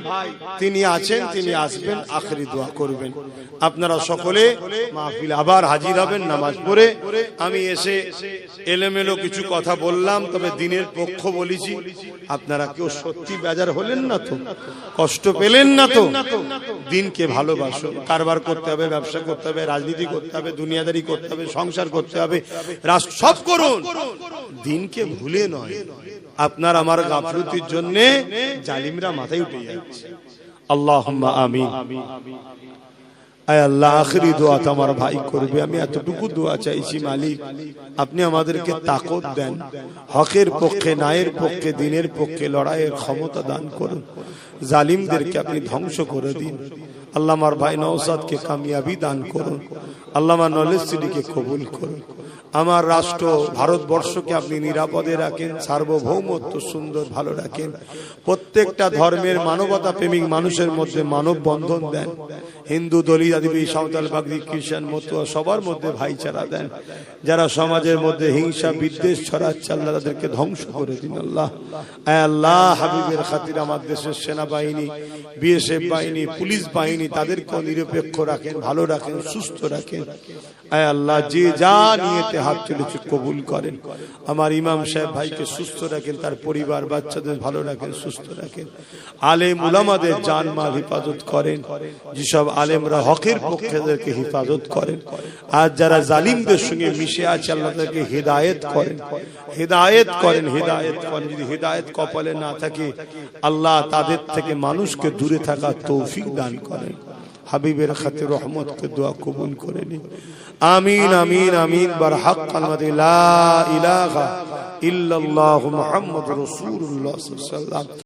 তিনি আছেন, তিনি আসবেন, আখেরি দোয়া করবেন। আপনারা সকলে মাহফিল আবার হাজির হবেন নামাজ পড়ে। আমি এসে এলোমেলো কিছু কথা বললাম, তবে দিনের পক্ষ বলেছি। আপনারা কেউ সত্যি বেজার হলেন না তো? কষ্ট পেলেন না তো? দিনকে ভালোবাসো, কারবার করতে হবে, ব্যবসা করতে হবে, রাজনীতি করতে হবে, দুনিয়াদারি করতে হবে, সংসার করতে হবে, রাষ্ট্র সব করুন, দিনকে ভুলে নয়। আপনার আমার গাফলতির জন্য জালিমরা মাথায় উঠে যাচ্ছে। আল্লাহুম্মা আমিন। আয় আল্লাহ আখেরি দোয়া তো আমার ভাই করবে, আমি এতটুকু দোয়া চাইছি মালিক আপনি আমাদেরকে তাকত দেন, হকের পক্ষে ন্যায়ের পক্ষে দিনের পক্ষে লড়াইয়ের ক্ষমতা দান করুন, জালিমদেরকে আপনি ধ্বংস করে দিন। আল্লাহ আমার ভাই নওশাদকে কামিয়াবি দান করুন, আল্লাহ আমার নলেজ সিটিকে কবুল করুন, আমার রাষ্ট্র ভারতবর্ষকে আপনি নিরাপদে রাখেন, সার্বভৌমত্ব সুন্দর ভালো রাখেন, প্রত্যেকটা ধর্মের মানবতা প্রেমিক মানুষের মধ্যে মানব বন্ধন দেন, হিন্দু দলিত আদিবাসী সাঁওতাল বাগদি খ্রিস্টান মতুয়া সবার মধ্যে ভাইচারা দেন, যারা সমাজের মধ্যে হিংসা বিদ্বেষ ছড়াচ্ছে আল্লাহ তাদেরকে ধ্বংস করে দিন। আল্লাহ আয় আল্লাহ হাবিবের খাতির আমার দেশের সেনাবাহিনী, বিএসএফ বাহিনী, পুলিশ বাহিনী তাদেরকেও নিরপেক্ষ রাখেন, ভালো রাখেন, সুস্থ রাখেন। আয় আল্লাহ যে যা নিয়েতে হাত তুলেছে কবুল করেন, আমার ইমাম সাহেব ভাইকে সুস্থ রাখেন, তার পরিবার বাচ্চাদের ভালো রাখেন, সুস্থ রাখেন, আলেম উলামাদের জান মাল হেফাজত করেন, যেসব আলেমরা হকের পক্ষেদেরকে হেফাজত করেন, আর যারা জালিমদের সঙ্গে মিশে আছে আল্লাহ তাদেরকে হেদায়েত করেন, হেদায়েত করেন, হেদায়েত করেন। যদি হেদায়েত কপালে না থাকে আল্লাহ তাদের থেকে মানুষকে দূরে থাকার তৌফিক দান করেন। হাবিবের খাতির রহমতকে দোয়া কবুল করে নিন। আমিন আমিন আমিন। বারহাক কালমাতি লা ইলাহা ইল্লাল্লাহু মুহাম্মাদুর রাসূলুল্লাহ সাল্লাল্লাহু আলাইহি ওয়াসাল্লাম।